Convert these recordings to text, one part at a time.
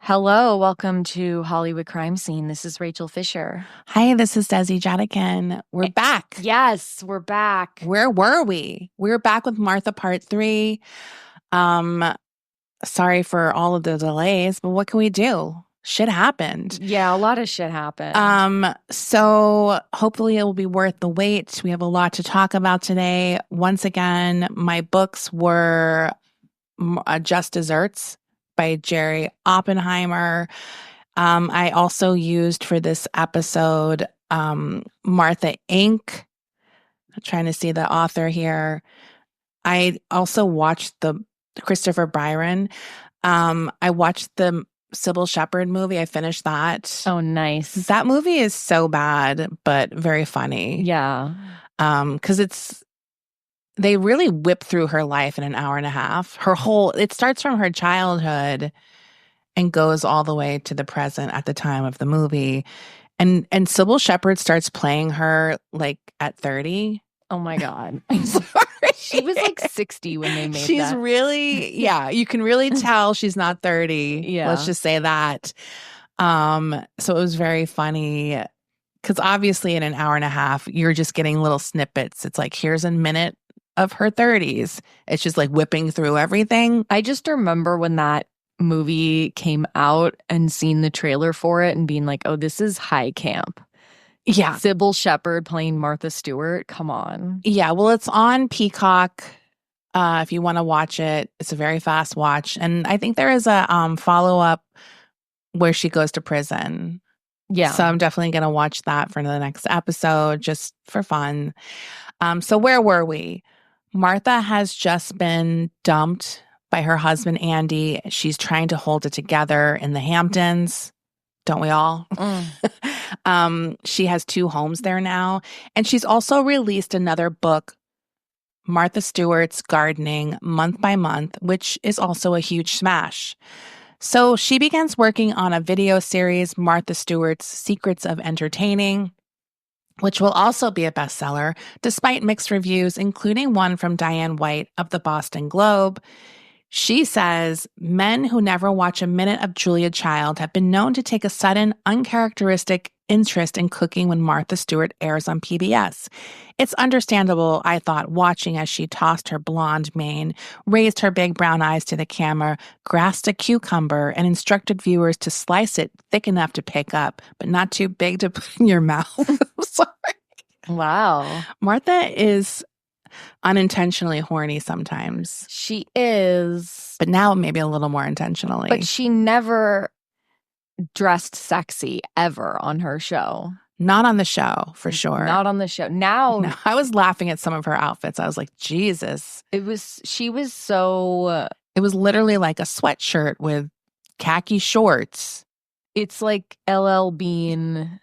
Hello, welcome to Hollywood Crime Scene. This is Rachel Fisher. Hi, this is Desi, Jedeikin. We're back. Yes, we're back. Where were we? We were back with Martha Part 3. Sorry for all of the delays, but what can we do? Shit happened. Yeah, a lot of shit happened. So hopefully it will be worth the wait. We have a lot to talk about today. Once again, my books were Just Desserts by Jerry Oppenheimer. I also used for this episode Martha Inc. I'm trying to see the author here. I also watched the Christopher Byron. I watched the Sybil Shepherd movie. I finished that. Oh, nice. That movie is so bad, but very funny. Yeah. Because they really whip through her life in an hour and a half. It starts from her childhood and goes all the way to the present at the time of the movie. And Sybil Shepherd starts playing her like at 30. Oh my God. I'm sorry. She was like 60 when they made that. She's really, you can really tell she's not 30. Yeah. Let's just say that. So it was very funny because obviously in an hour and a half, you're just getting little snippets. It's like, here's a minute of her 30s. It's just like whipping through everything. I just remember when that movie came out and seeing the trailer for it and being like, oh, this is high camp. Yeah. Sybil Shepherd playing Martha Stewart. Come on. Yeah. Well, it's on Peacock. If you want to watch it, it's a very fast watch. And I think there is a follow-up where she goes to prison. Yeah. So I'm definitely going to watch that for the next episode just for fun. So where were we? Martha has just been dumped by her husband, Andy. She's trying to hold it together in the Hamptons. Don't we all? She has 2 homes there now. And she's also released another book, Martha Stewart's Gardening Month by Month, which is also a huge smash. So she begins working on a video series, Martha Stewart's Secrets of Entertaining, which will also be a bestseller, despite mixed reviews, including one from Diane White of the Boston Globe. She says, men who never watch a minute of Julia Child have been known to take a sudden, uncharacteristic interest in cooking when Martha Stewart airs on PBS. It's understandable, I thought, watching as she tossed her blonde mane, raised her big brown eyes to the camera, grasped a cucumber, and instructed viewers to slice it thick enough to pick up, but not too big to put in your mouth. Sorry. Wow. Martha is unintentionally horny sometimes. She is. But now maybe a little more intentionally. But she never dressed sexy ever on her show. Not on the show, for sure. Not on the show. Now, no, I was laughing at some of her outfits. I was like, Jesus. She was so... It was literally like a sweatshirt with khaki shorts. It's like LL Bean...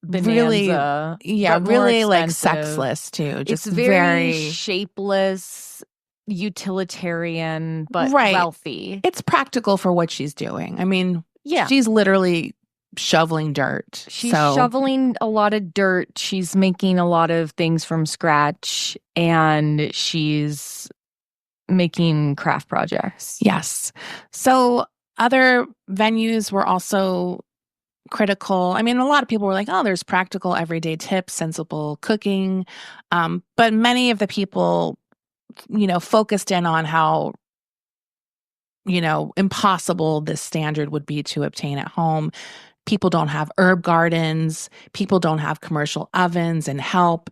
Bonanza, really, really like sexless too. Just it's very shapeless, utilitarian, but wealthy. It's practical for what she's doing. I mean, yeah, she's literally shoveling dirt. She's shoveling a lot of dirt. She's making a lot of things from scratch, and she's making craft projects. Yes. So other venues were also critical. I mean, a lot of people were like, oh, there's practical everyday tips, sensible cooking. But many of the people, focused in on how, impossible this standard would be to obtain at home. People don't have herb gardens. People don't have commercial ovens and help,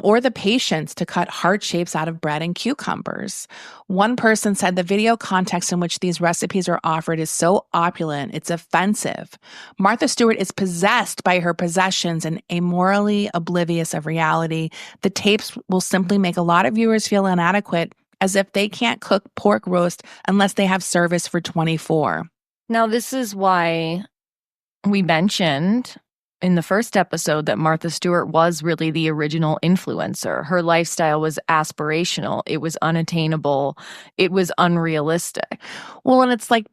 or the patience to cut heart shapes out of bread and cucumbers. One person said the video context in which these recipes are offered is so opulent, it's offensive. Martha Stewart is possessed by her possessions and amorally oblivious of reality. The tapes will simply make a lot of viewers feel inadequate, as if they can't cook pork roast unless they have service for 24. Now, this is why we mentioned in the first episode that Martha Stewart was really the original influencer. Her lifestyle was aspirational. It was unattainable. It was unrealistic. Well, and it's like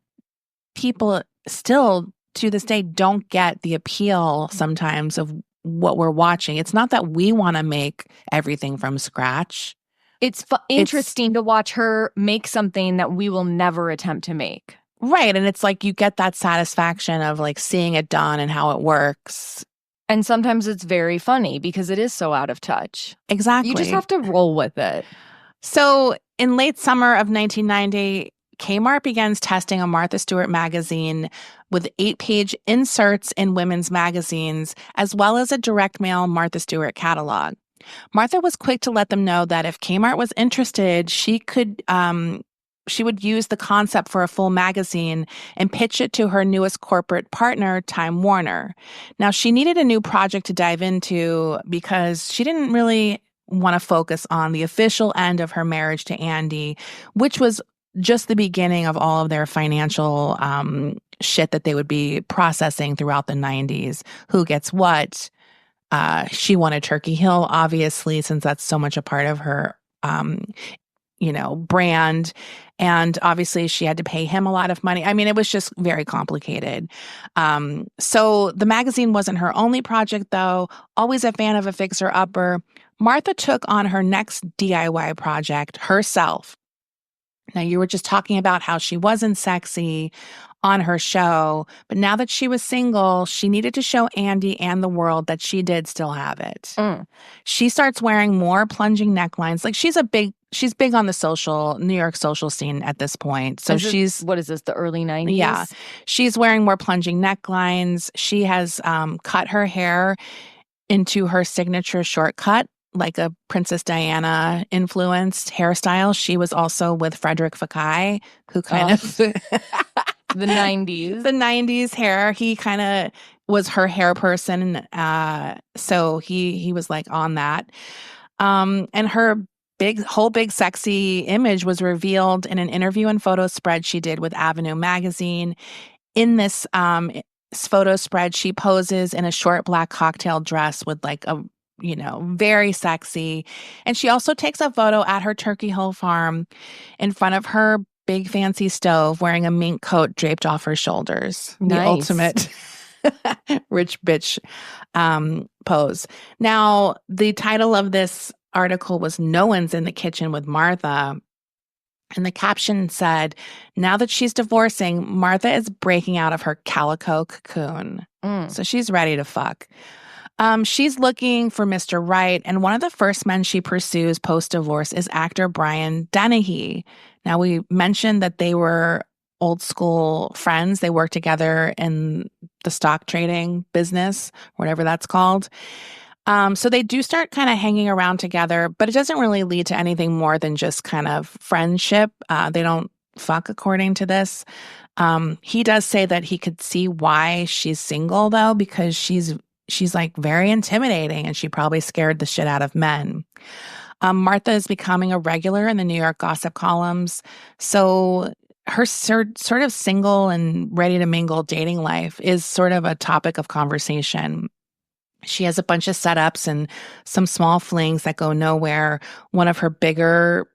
people still to this day don't get the appeal sometimes of what we're watching. It's not that we want to make everything from scratch. It's interesting to watch her make something that we will never attempt to make. Right. And it's like you get that satisfaction of like seeing it done and how it works. And sometimes it's very funny because it is so out of touch. Exactly. You just have to roll with it. So in late summer of 1990, Kmart begins testing a Martha Stewart magazine with 8-page inserts in women's magazines, as well as a direct mail Martha Stewart catalog. Martha was quick to let them know that if Kmart was interested, she would use the concept for a full magazine and pitch it to her newest corporate partner, Time Warner. Now, she needed a new project to dive into because she didn't really want to focus on the official end of her marriage to Andy, which was just the beginning of all of their financial shit that they would be processing throughout the 90s. Who gets what? She wanted Turkey Hill, obviously, since that's so much a part of her brand. And obviously she had to pay him a lot of money. I mean, it was just very complicated. So the magazine wasn't her only project, though. Always a fan of a fixer-upper, Martha took on her next DIY project herself. Now, you were just talking about how she wasn't sexy on her show, but now that she was single, she needed to show Andy and the world that she did still have it. She starts wearing more plunging necklines. Like she's big on the New York social scene at this point. So what is this, the early 90s? Yeah. She's wearing more plunging necklines. She has cut her hair into her signature shortcut, like a Princess Diana influenced hairstyle. She was also with Frederick Fekkai, who kind of the 90s. The 90s hair. He kind of was her hair person. So he was like on that. And her big sexy image was revealed in an interview and photo spread she did with Avenue magazine. In this photo spread, she poses in a short black cocktail dress with like a very sexy. And she also takes a photo at her Turkey Hill farm in front of her big fancy stove wearing a mink coat draped off her shoulders. Nice. The ultimate rich bitch pose. Now, the title of this article was "No One's in the Kitchen with Martha." And the caption said, "Now that she's divorcing, Martha is breaking out of her calico cocoon." So she's ready to fuck. She's looking for Mr. Right, and one of the first men she pursues post-divorce is actor Brian Dennehy. Now, we mentioned that they were old school friends. They worked together in the stock trading business, whatever that's called. So they do start kind of hanging around together, but it doesn't really lead to anything more than just kind of friendship. They don't fuck according to this. He does say that he could see why she's single, though, because she's like very intimidating and she probably scared the shit out of men. Martha is becoming a regular in the New York gossip columns. So her sort of single and ready to mingle dating life is sort of a topic of conversation. She has a bunch of setups and some small flings that go nowhere. One of her bigger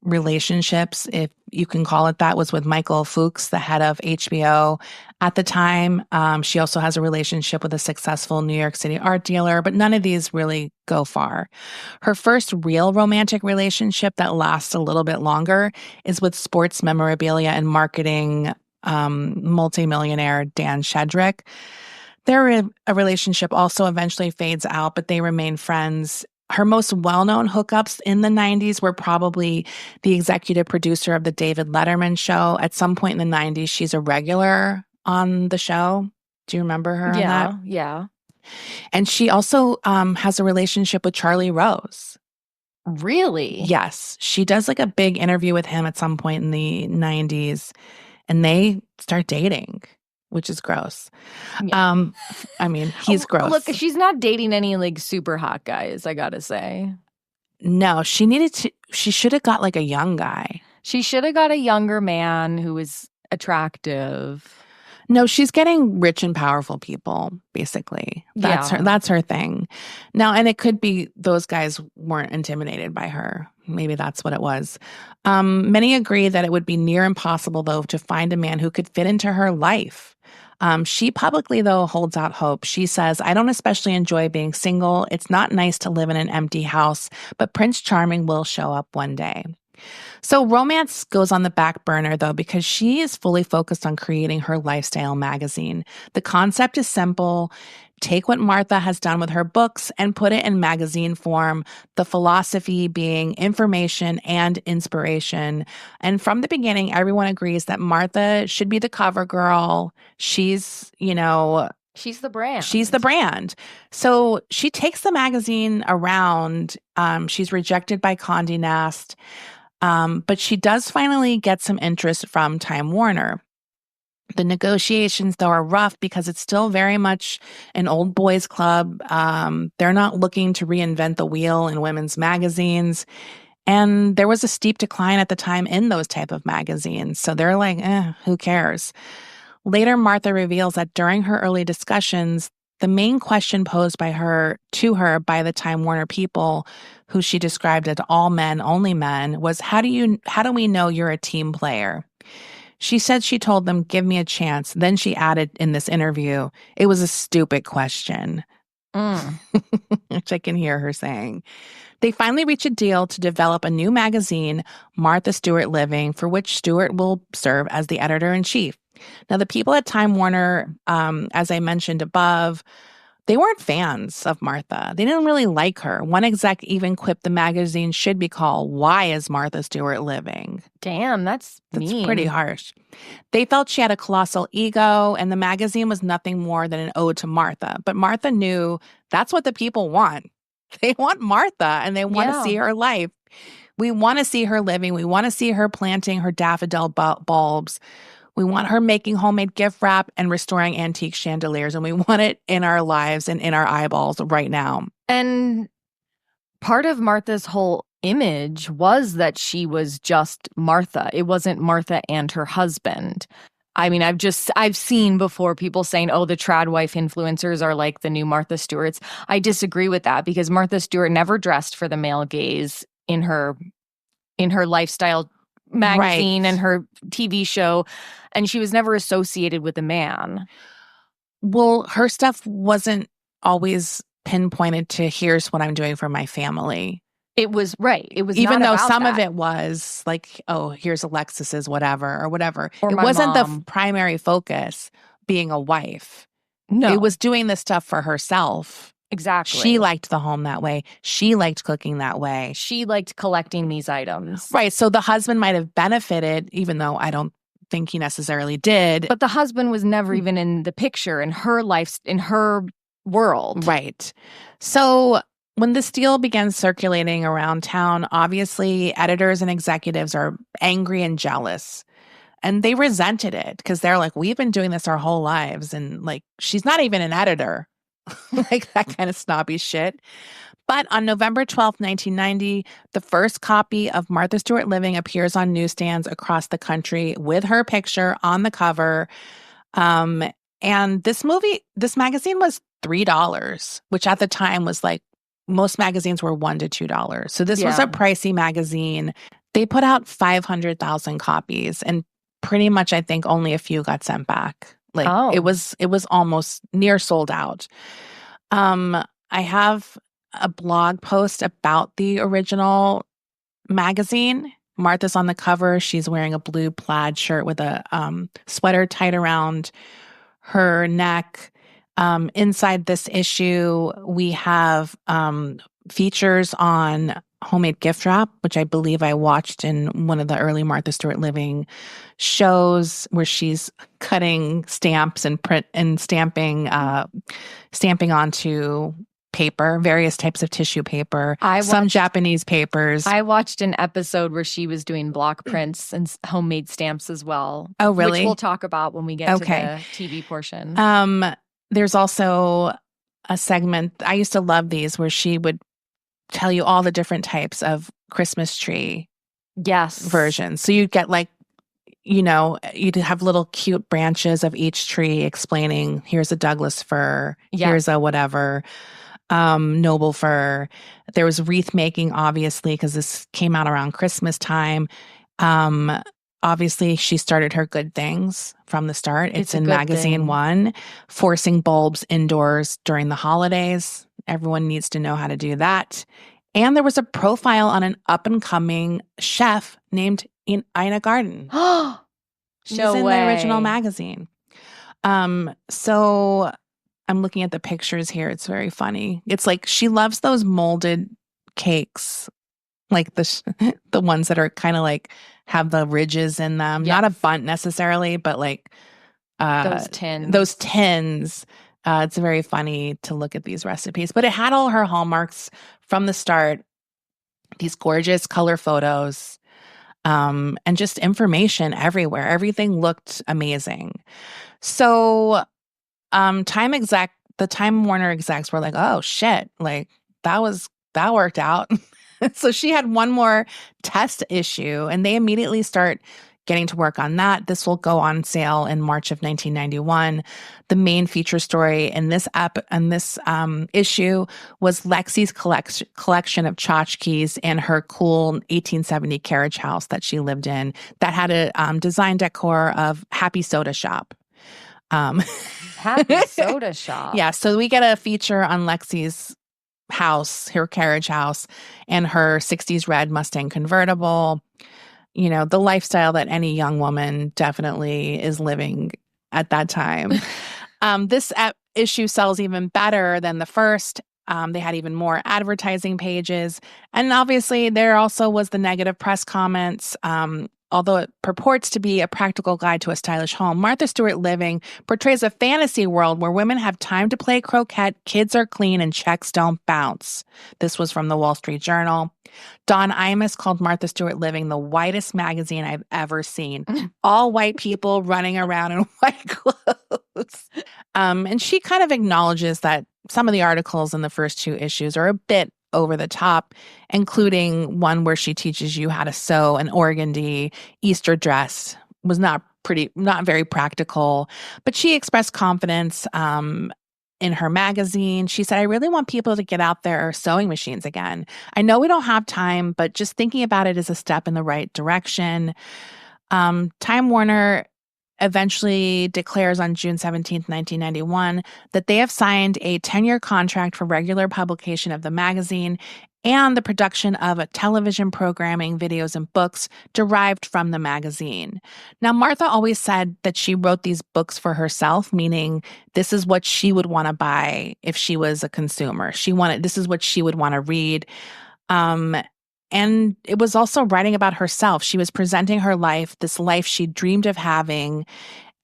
relationships, if you can call it that, was with Michael Fuchs, the head of HBO at the time. She also has a relationship with a successful New York City art dealer, but none of these really go far. Her first real romantic relationship that lasts a little bit longer is with sports memorabilia and marketing multimillionaire Dan Shedrick. Their relationship also eventually fades out, but they remain friends. Her most well-known hookups in the 90s were probably the executive producer of the David Letterman show. At some point in the 90s, she's a regular on the show. Do you remember her on that? Yeah. And she also has a relationship with Charlie Rose. Really? Yes. She does like a big interview with him at some point in the 90s, and they start dating, which is gross. Yeah. I mean, he's gross. Look, she's not dating any like super hot guys, I gotta say. No, she should have got like a young guy. She should have got a younger man who was attractive. No, she's getting rich and powerful people, basically. That's her thing. Now, and it could be those guys weren't intimidated by her. Maybe that's what it was. Many agree that it would be near impossible, though, to find a man who could fit into her life. She publicly, though, holds out hope. She says, "I don't especially enjoy being single. It's not nice to live in an empty house, but Prince Charming will show up one day." So romance goes on the back burner, though, because she is fully focused on creating her lifestyle magazine. The concept is simple. Take what Martha has done with her books and put it in magazine form, the philosophy being information and inspiration. And from the beginning, everyone agrees that Martha should be the cover girl. She's, She's the brand. she's the brand. So she takes the magazine around. She's rejected by Condé Nast. But she does finally get some interest from Time Warner. The negotiations, though, are rough because it's still very much an old boys club. They're not looking to reinvent the wheel in women's magazines. And there was a steep decline at the time in those type of magazines. So they're like, who cares? Later, Martha reveals that during her early discussions, the main question posed to her by the Time Warner people, who she described as all men, only men, was how do we know you're a team player? She said she told them, give me a chance. Then she added in this interview, it was a stupid question, which I can hear her saying. They finally reach a deal to develop a new magazine, Martha Stewart Living, for which Stewart will serve as the editor-in-chief. Now, the people at Time Warner, as I mentioned above, they weren't fans of Martha. They didn't really like her. One exec even quipped the magazine should be called Why is Martha Stewart Living? Damn, that's mean. Pretty harsh. They felt she had a colossal ego, and the magazine was nothing more than an ode to Martha. But Martha knew that's what the people want. They want Martha, and they want to see her life. We want to see her living. We want to see her planting her daffodil bulbs. We want her making homemade gift wrap and restoring antique chandeliers, and we want it in our lives and in our eyeballs right now. And part of Martha's whole image was that she was just Martha. It wasn't Martha and her husband. I mean, I've seen before people saying, oh, the trad wife influencers are like the new Martha Stewarts. I disagree with that because Martha Stewart never dressed for the male gaze in her lifestyle magazine and her TV show, and she was never associated with a man. Well, her stuff wasn't always pinpointed to here's what I'm doing for my family. It was right. It was even not though about some that. of it was like, oh, here's Alexis's whatever or whatever. Or it my wasn't mom. The primary focus being a wife. No, it was doing this stuff for herself. Exactly. She liked the home that way. She liked cooking that way. She liked collecting these items. Right. So the husband might have benefited, even though I don't think he necessarily did. But the husband was never even in the picture in her life, in her world. Right. So when this deal began circulating around town, obviously editors and executives are angry and jealous. And they resented it because they're like, we've been doing this our whole lives. And like, she's not even an editor. Like that kind of snobby shit. But on November 12th, 1990, the first copy of Martha Stewart Living appears on newsstands across the country with her picture on the cover. And this magazine was $3, which at the time was like, most magazines were $1 to $2. So this was a pricey magazine. They put out 500,000 copies, and pretty much, I think, only a few got sent back. Like it was almost near sold out. I have a blog post about the original magazine. Martha's on the cover. She's wearing a blue plaid shirt with a sweater tied around her neck. Inside this issue, we have features on homemade gift wrap, which I believe I watched in one of the early Martha Stewart Living shows, where she's cutting stamps and stamping onto paper, various types of tissue paper, some Japanese papers. I watched an episode where she was doing block prints and homemade stamps as well. Oh, really? Which we'll talk about when we get to the TV portion. There's also a segment, I used to love these, where she would tell you all the different types of Christmas tree versions. So you'd get like, you'd have little cute branches of each tree explaining, here's a Douglas fir, here's a whatever, noble fir. There was wreath making, obviously, because this came out around Christmas time. Obviously, she started her good things from the start. It's in magazine 1, forcing bulbs indoors during the holidays. Everyone needs to know how to do that. And there was a profile on an up-and-coming chef named Ina Garten. She's No in way. the original magazine. So I'm looking at the pictures here. It's very funny. It's like she loves those molded cakes, like the ones that are kind of like have the ridges in them. Yes. Not a bundt necessarily, but like those tins. Those tins. It's very funny to look at these recipes, but it had all her hallmarks from the start. These gorgeous color photos, and just information everywhere. Everything looked amazing. So, the Time Warner execs were like, "Oh shit! Like that worked out." So she had one more test issue, and they immediately start getting to work on that. This will go on sale in March of 1991. The main feature story in this issue was Lexi's collection of tchotchkes in her cool 1870 carriage house that she lived in that had a design decor of Happy Soda Shop. Happy Soda Shop. Yeah, so we get a feature on Lexi's house, her carriage house, and her 60s red Mustang convertible. You know, the lifestyle that any young woman definitely is living at that time. This issue sells even better than the first. They had even more advertising pages. And obviously, there also was the negative press comments. Although it purports to be a practical guide to a stylish home, Martha Stewart Living portrays a fantasy world where women have time to play croquet, kids are clean, and checks don't bounce. This was from the Wall Street Journal. Don Imus called Martha Stewart Living the whitest magazine I've ever seen. All white people running around in white clothes. And she kind of acknowledges that some of the articles in the first two issues are a bit over the top, including one where she teaches you how to sew an organdy Easter dress. Was not very practical, but she expressed confidence in her magazine. She said, "I really want people to get out their sewing machines again. I know we don't have time, but just thinking about it is a step in the right direction." Time Warner eventually declares on June 17th, 1991, that they have signed a 10-year contract for regular publication of the magazine and the production of a television programming, videos, and books derived from the magazine. Now, Martha always said that she wrote these books for herself, meaning this is what she would want to buy if she was a consumer. This is what she would want to read. And it was also writing about herself. She was presenting her life, this life she dreamed of having.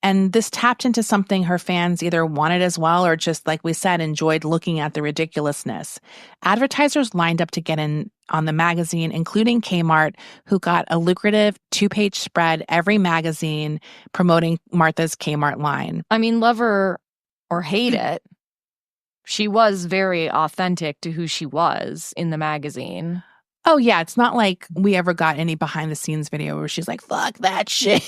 And this tapped into something her fans either wanted as well or just, like we said, enjoyed looking at the ridiculousness. Advertisers lined up to get in on the magazine, including Kmart, who got a lucrative 2-page spread every magazine promoting Martha's Kmart line. I mean, love her or hate it, she was very authentic to who she was in the magazine. Oh, yeah. It's not like we ever got any behind the scenes video where she's like, fuck that shit.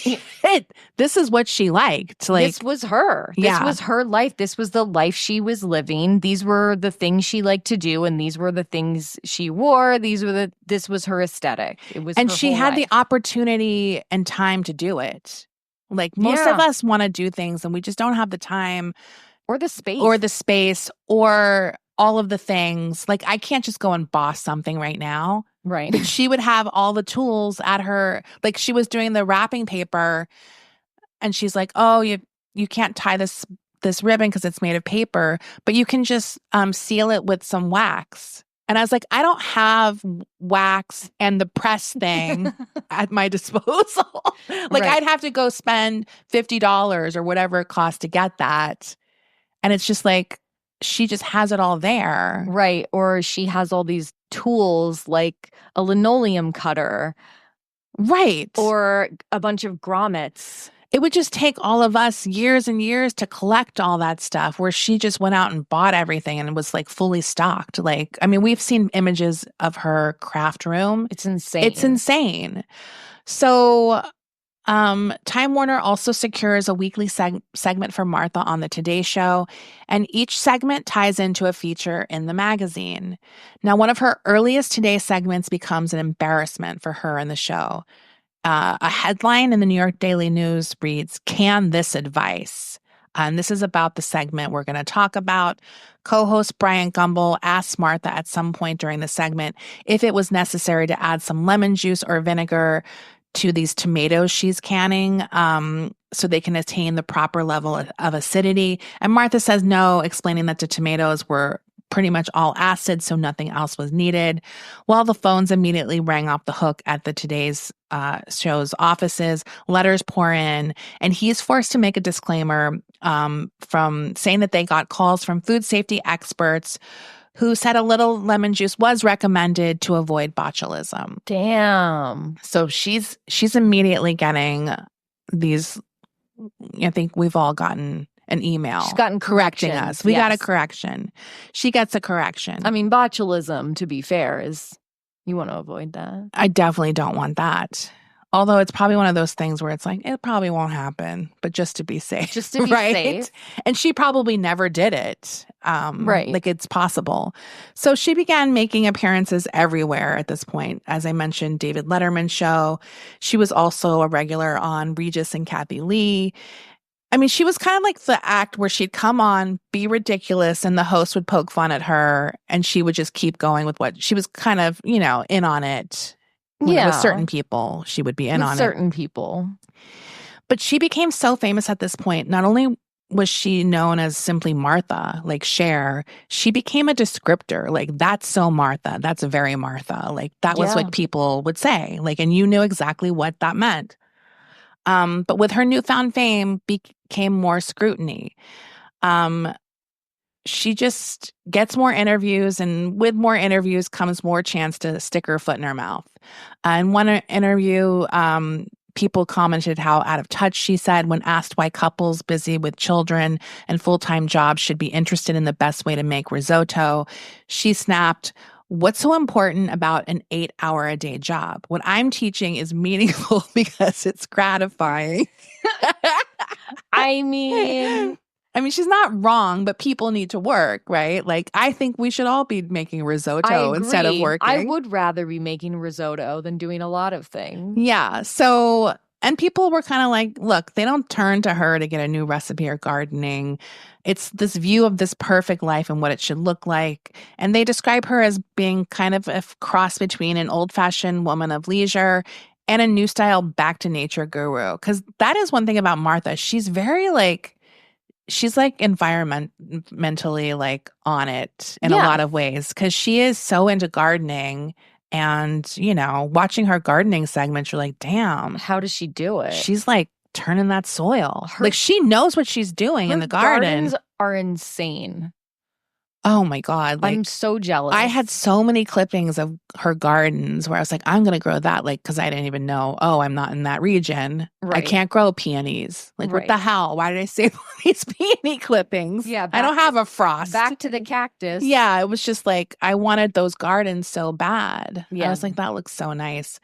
This is what she liked. Like, this was her. Yeah. This was her life. This was the life she was living. These were the things she liked to do, and these were the things she wore. This was her aesthetic. It was, and her she whole had life. the opportunity and time to do it. Like, most of us want to do things and we just don't have the time or the space or all of the things. Like, I can't just go and boss something right now. Right. But she would have all the tools at her. Like, she was doing the wrapping paper and she's like, "Oh, you can't tie this ribbon because it's made of paper, but you can just seal it with some wax." And I was like, I don't have wax and the press thing at my disposal. Like, right. I'd have to go spend $50 or whatever it costs to get that. And it's just like, she just has it all there. Right. Or she has all these tools like a linoleum cutter. Right. Or a bunch of grommets. It would just take all of us years and years to collect all that stuff, where she just went out and bought everything and was like fully stocked. Like, I mean, we've seen images of her craft room. It's insane. It's insane. So Time Warner also secures a weekly segment for Martha on the Today Show, and each segment ties into a feature in the magazine. Now, one of her earliest Today segments becomes an embarrassment for her in the show. A headline in the New York Daily News reads, "Can this advice?" And this is about the segment we're going to talk about. Co-host Brian Gumbel asked Martha at some point during the segment if it was necessary to add some lemon juice or vinegar to these tomatoes she's canning, so they can attain the proper level of acidity. And Martha says no, explaining that the tomatoes were pretty much all acid, so nothing else was needed. Well, the phones immediately rang off the hook at the Today's show's offices. Letters pour in, and he's forced to make a disclaimer from saying that they got calls from food safety experts who said a little lemon juice was recommended to avoid botulism. Damn. So she's immediately getting these. I think we've all gotten an email. She's gotten correcting us. We got a yes. correction. She gets a correction. I mean, botulism, to be fair, is you want to avoid that. I definitely don't want that. Although it's probably one of those things where it's like, it probably won't happen, but just to be safe. Just to be right? safe. And she probably never did it. Right. Like it's possible. So she began making appearances everywhere at this point. As I mentioned, David Letterman's show. She was also a regular on Regis and Kathy Lee. I mean, she was kind of like the act where she'd come on, be ridiculous, and the host would poke fun at her, and she would just keep going with what she was kind of, in on it. With certain people, she would be in on it. Certain people. But she became so famous at this point. Not only was she known as simply Martha, like Cher, she became a descriptor. Like, that's so Martha. That's very Martha. Like, that was what people would say. Like, and you knew exactly what that meant. But with her newfound fame became more scrutiny. She just gets more interviews, and with more interviews comes more chance to stick her foot in her mouth. In one interview, people commented how out of touch she said when asked why couples busy with children and full-time jobs should be interested in the best way to make risotto. She snapped, "What's so important about an 8-hour-a-day job? What I'm teaching is meaningful because it's gratifying." I mean, she's not wrong, but people need to work, right? Like, I think we should all be making risotto instead of working. I would rather be making risotto than doing a lot of things. Yeah. So, and people were kind of like, look, they don't turn to her to get a new recipe or gardening. It's this view of this perfect life and what it should look like. And they describe her as being kind of a cross between an old-fashioned woman of leisure and a new style back to nature guru. Because that is one thing about Martha. She's very she's like environmentally like on it in a lot of ways, because she is so into gardening. And, watching her gardening segments, you're like, damn. How does she do it? She's like turning that soil. Like, she knows what she's doing in the garden. Gardens are insane. Oh my God. Like, I'm so jealous. I had so many clippings of her gardens where I was like, I'm going to grow that. Like, because I didn't even know, I'm not in that region. Right. I can't grow peonies. Like, what the hell? Why did I save all these peony clippings? Yeah. I don't have a frost. Back to the cactus. Yeah. It was just like, I wanted those gardens so bad. Yeah. I was like, that looks so nice.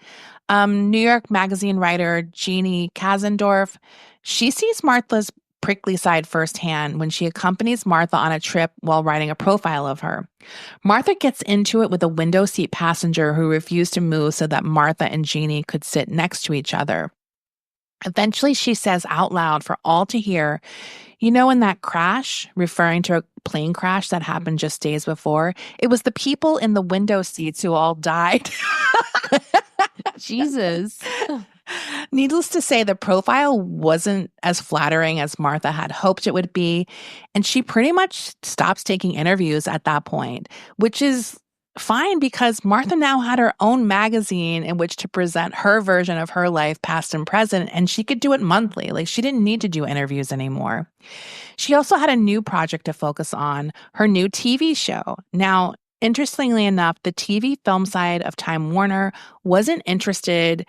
New York Magazine writer Jeannie Kazendorf, she sees Martha's prickly side firsthand when she accompanies Martha on a trip while writing a profile of her. Martha gets into it with a window seat passenger who refused to move so that Martha and Jeannie could sit next to each other. Eventually, she says out loud for all to hear, in that crash, referring to a plane crash that happened just days before, it was the people in the window seats who all died. Jesus. Needless to say, the profile wasn't as flattering as Martha had hoped it would be, and she pretty much stops taking interviews at that point, which is fine because Martha now had her own magazine in which to present her version of her life, past and present, and she could do it monthly. Like, she didn't need to do interviews anymore. She also had a new project to focus on, her new TV show. Now, interestingly enough, the TV film side of Time Warner wasn't interested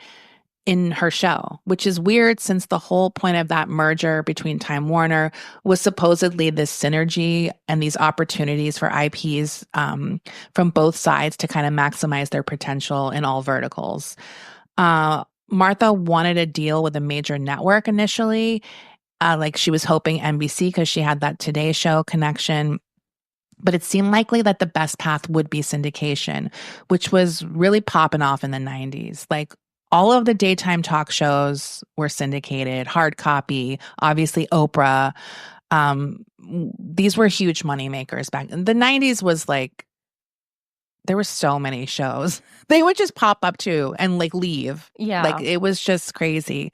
in her show, which is weird since the whole point of that merger between Time Warner was supposedly this synergy and these opportunities for IPs from both sides to kind of maximize their potential in all verticals. Martha wanted a deal with a major network initially, like she was hoping NBC because she had that Today Show connection. But it seemed likely that the best path would be syndication, which was really popping off in the 90s. Like, all of the daytime talk shows were syndicated, hard copy, obviously Oprah. These were huge money makers back in the 90s. Was like there were so many shows. They would just pop up too and like leave. Like Yeah. it was just crazy.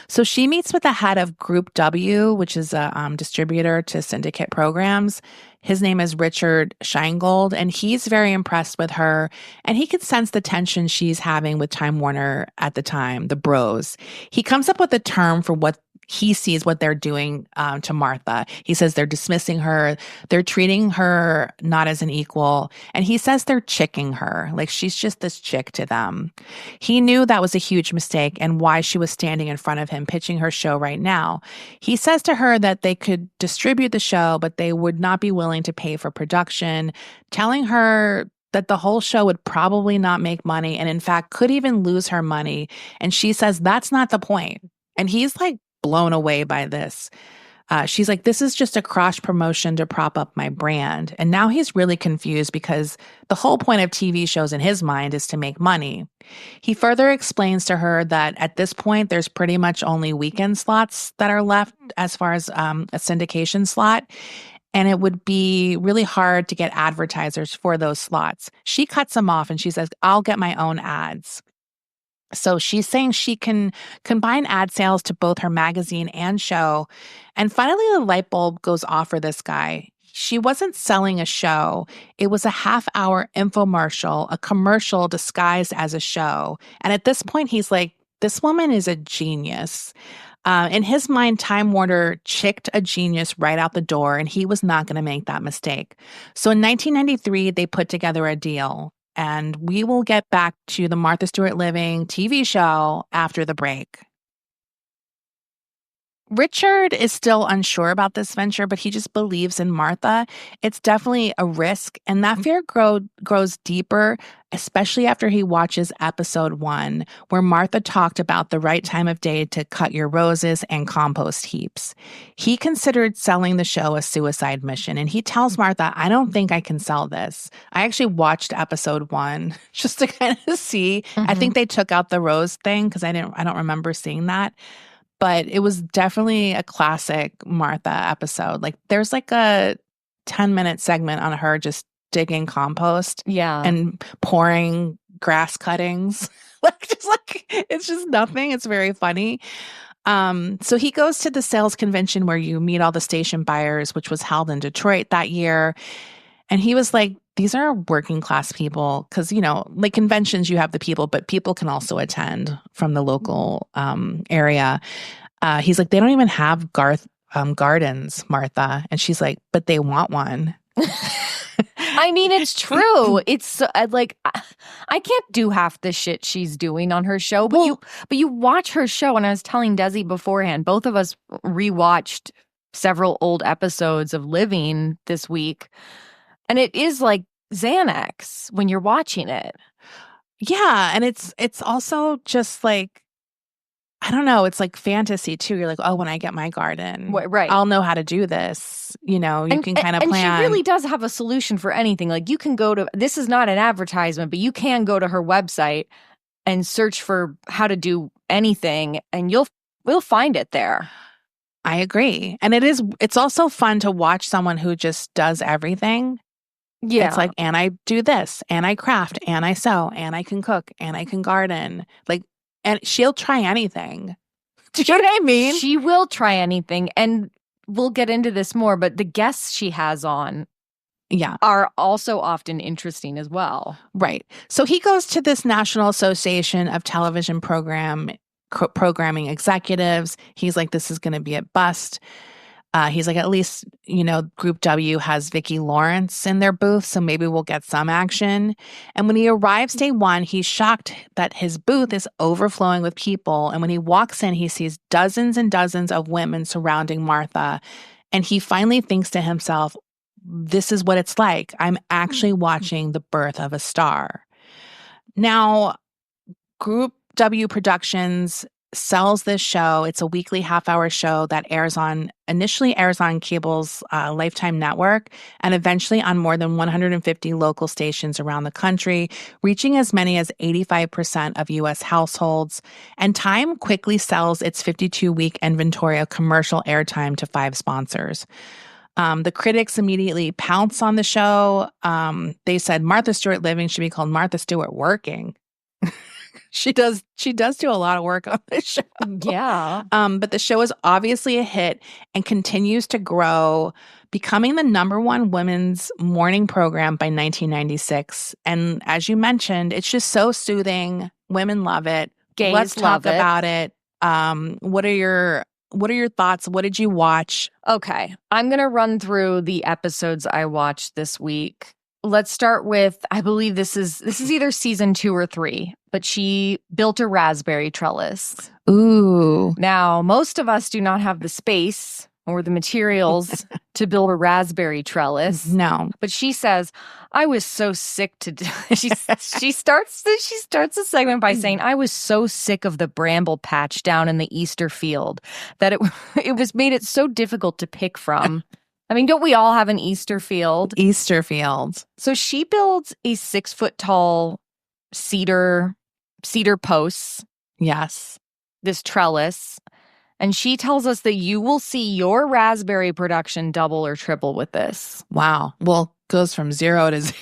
So she meets with the head of Group W, which is a distributor to syndicate programs. His name is Richard Scheingold, and he's very impressed with her. And he could sense the tension she's having with Time Warner at the time, the bros. He comes up with a term for what he sees what they're doing to Martha. He says they're dismissing her. They're treating her not as an equal. And he says they're chicking her. Like she's just this chick to them. He knew that was a huge mistake and why she was standing in front of him pitching her show right now. He says to her that they could distribute the show, but they would not be willing to pay for production, telling her that the whole show would probably not make money and in fact could even lose her money. And she says that's not the point. And he's like blown away by this. She's like, this is just a cross promotion to prop up my brand. And now he's really confused because the whole point of TV shows in his mind is to make money. He further explains to her that at this point, there's pretty much only weekend slots that are left as far as a syndication slot. And it would be really hard to get advertisers for those slots. She cuts him off and she says, I'll get my own ads. So she's saying she can combine ad sales to both her magazine and show. And finally, the light bulb goes off for this guy. She wasn't selling a show. It was a half-hour infomercial, a commercial disguised as a show. And at this point, he's like, this woman is a genius. In his mind, Time Warner chicked a genius right out the door, and he was not going to make that mistake. So in 1993, they put together a deal. And we will get back to the Martha Stewart Living TV show after the break. Richard is still unsure about this venture, but he just believes in Martha. It's definitely a risk, and that fear grows deeper, especially after he watches episode 1, where Martha talked about the right time of day to cut your roses and compost heaps. He considered selling the show a suicide mission, and he tells Martha, I don't think I can sell this. I actually watched episode 1 just to kind of see. Mm-hmm. I think they took out the rose thing because I don't remember seeing that. But it was definitely a classic Martha episode. Like there's like a 10-minute segment on her just digging compost and pouring grass cuttings. It's just nothing. It's very funny. So he goes to the sales convention where you meet all the station buyers, which was held in Detroit that year. And he was like, these are working class people because, like conventions, you have the people, but people can also attend from the local area. He's like, they don't even have gardens, Martha. And she's like, but they want one. I mean, it's true. It's like I can't do half the shit she's doing on her show, but you watch her show. And I was telling Desi beforehand, both of us rewatched several old episodes of Living this week. And it is like Xanax when you're watching it. Yeah. And it's also just like, I don't know. It's like fantasy too. You're like, oh, when I get my garden, right. I'll know how to do this. You can kind of plan. And she really does have a solution for anything. Like you can go to, this is not an advertisement, but you can go to her website and search for how to do anything and we'll find it there. I agree. And it's also fun to watch someone who just does everything. Yeah. It's like, and I do this, and I craft, and I sew, and I can cook, and I can garden. Like, and she'll try anything. Do you know what I mean? She will try anything. And we'll get into this more, but the guests she has on are also often interesting as well. Right. So he goes to this National Association of Television Programming Executives. He's like, this is going to be a bust. He's like, at least, Group W has Vicki Lawrence in their booth, so maybe we'll get some action. And when he arrives day 1, he's shocked that his booth is overflowing with people. And when he walks in, he sees dozens and dozens of women surrounding Martha. And he finally thinks to himself, this is what it's like. I'm actually watching the birth of a star. Now, Group W Productions sells this show. It's a weekly half-hour show that initially airs on cable's Lifetime network and eventually on more than 150 local stations around the country, reaching as many as 85% of U.S. households. And Time quickly sells its 52-week inventory of commercial airtime to 5 sponsors. The critics immediately pounced on the show. They said Martha Stewart Living should be called Martha Stewart Working. She does do a lot of work on this show. Yeah. But the show is obviously a hit and continues to grow, becoming the #1 women's morning program by 1996. And as you mentioned, it's just so soothing. Women love it. Gays Let's talk love it. about it. What are your thoughts? What did you watch? Okay, I'm going to run through the episodes I watched this week. Let's start with, I believe this is either season 2 or 3, but she built a raspberry trellis. Ooh. Now, most of us do not have the space or the materials to build a raspberry trellis. No. But she says, I was so sick to she starts the segment by saying, I was so sick of the bramble patch down in the Easter field that it was made it so difficult to pick from. I mean, don't we all have an Easter field? Easter field. So she builds a 6-foot tall cedar posts. Yes. This trellis. And she tells us that you will see your raspberry production double or triple with this. Wow. Well, goes from 0 to 0.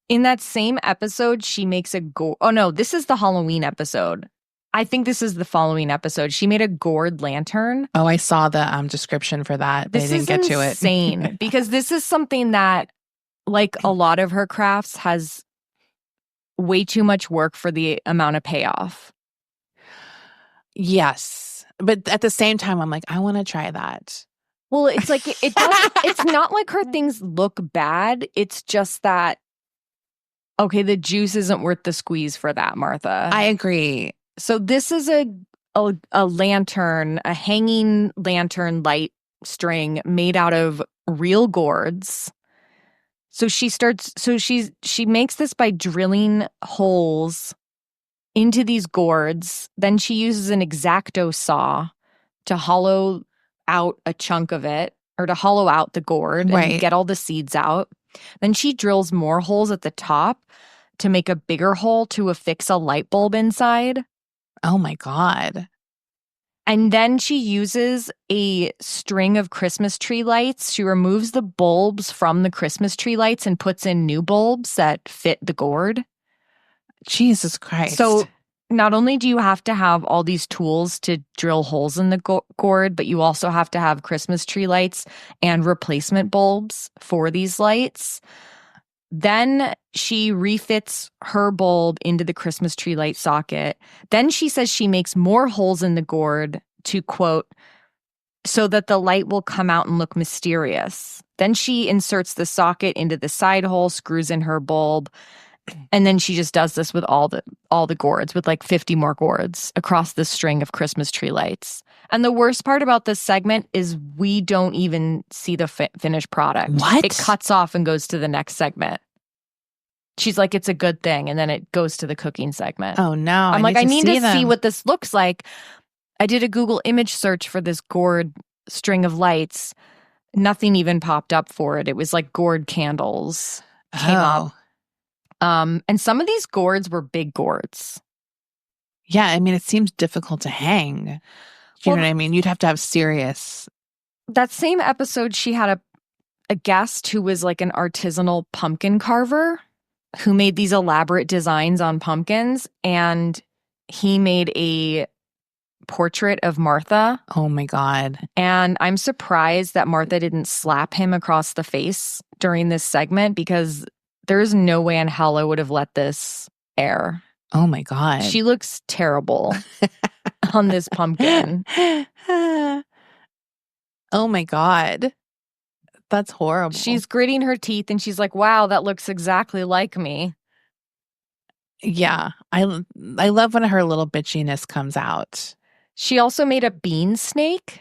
In that same episode, she makes oh no, this is the Halloween episode. I think this is the following episode. She made a gourd lantern. Oh, I saw the description for that. They didn't get to it. This is insane because this is something that, like a lot of her crafts, has way too much work for the amount of payoff. Yes. But at the same time, I'm like, I want to try that. Well, it's like, it does, it's not like her things look bad. It's just that, okay, the juice isn't worth the squeeze for that, Martha. I agree. So this is a lantern, a hanging lantern light string made out of real gourds. So she makes this by drilling holes into these gourds. Then she uses an X-Acto saw to hollow out a chunk of it, or to hollow out the gourd and get all the seeds out. Then she drills more holes at the top to make a bigger hole to affix a light bulb inside. Oh my God. And then she uses a string of Christmas tree lights. She removes the bulbs from the Christmas tree lights and puts in new bulbs that fit the gourd. Jesus Christ. So not only do you have to have all these tools to drill holes in the gourd, but you also have to have Christmas tree lights and replacement bulbs for these lights. Then she refits her bulb into the Christmas tree light socket. Then she says she makes more holes in the gourd to, quote, so that the light will come out and look mysterious. Then she inserts the socket into the side hole, screws in her bulb, and then she just does this with all the gourds, with like 50 more gourds across this string of Christmas tree lights. And the worst part about this segment is we don't even see the finished product. What? It cuts off and goes to the next segment. She's like, it's a good thing. And then it goes to the cooking segment. Oh, no. I'm like, I need to see what this looks like. I did a Google image search for this gourd string of lights. Nothing even popped up for it. It was like gourd candles came up. And some of these gourds were big gourds. Yeah, I mean, it seems difficult to hang. You know what I mean? You'd have to have serious. That same episode, she had a guest who was like an artisanal pumpkin carver who made these elaborate designs on pumpkins. And he made a portrait of Martha. Oh my God. And I'm surprised that Martha didn't slap him across the face during this segment, because there's no way in hell I would have let this air. Oh my God. She looks terrible on this pumpkin. Oh my God. That's horrible. She's gritting her teeth and she's like, wow, that looks exactly like me. Yeah. I love when her little bitchiness comes out. She also made a bean snake.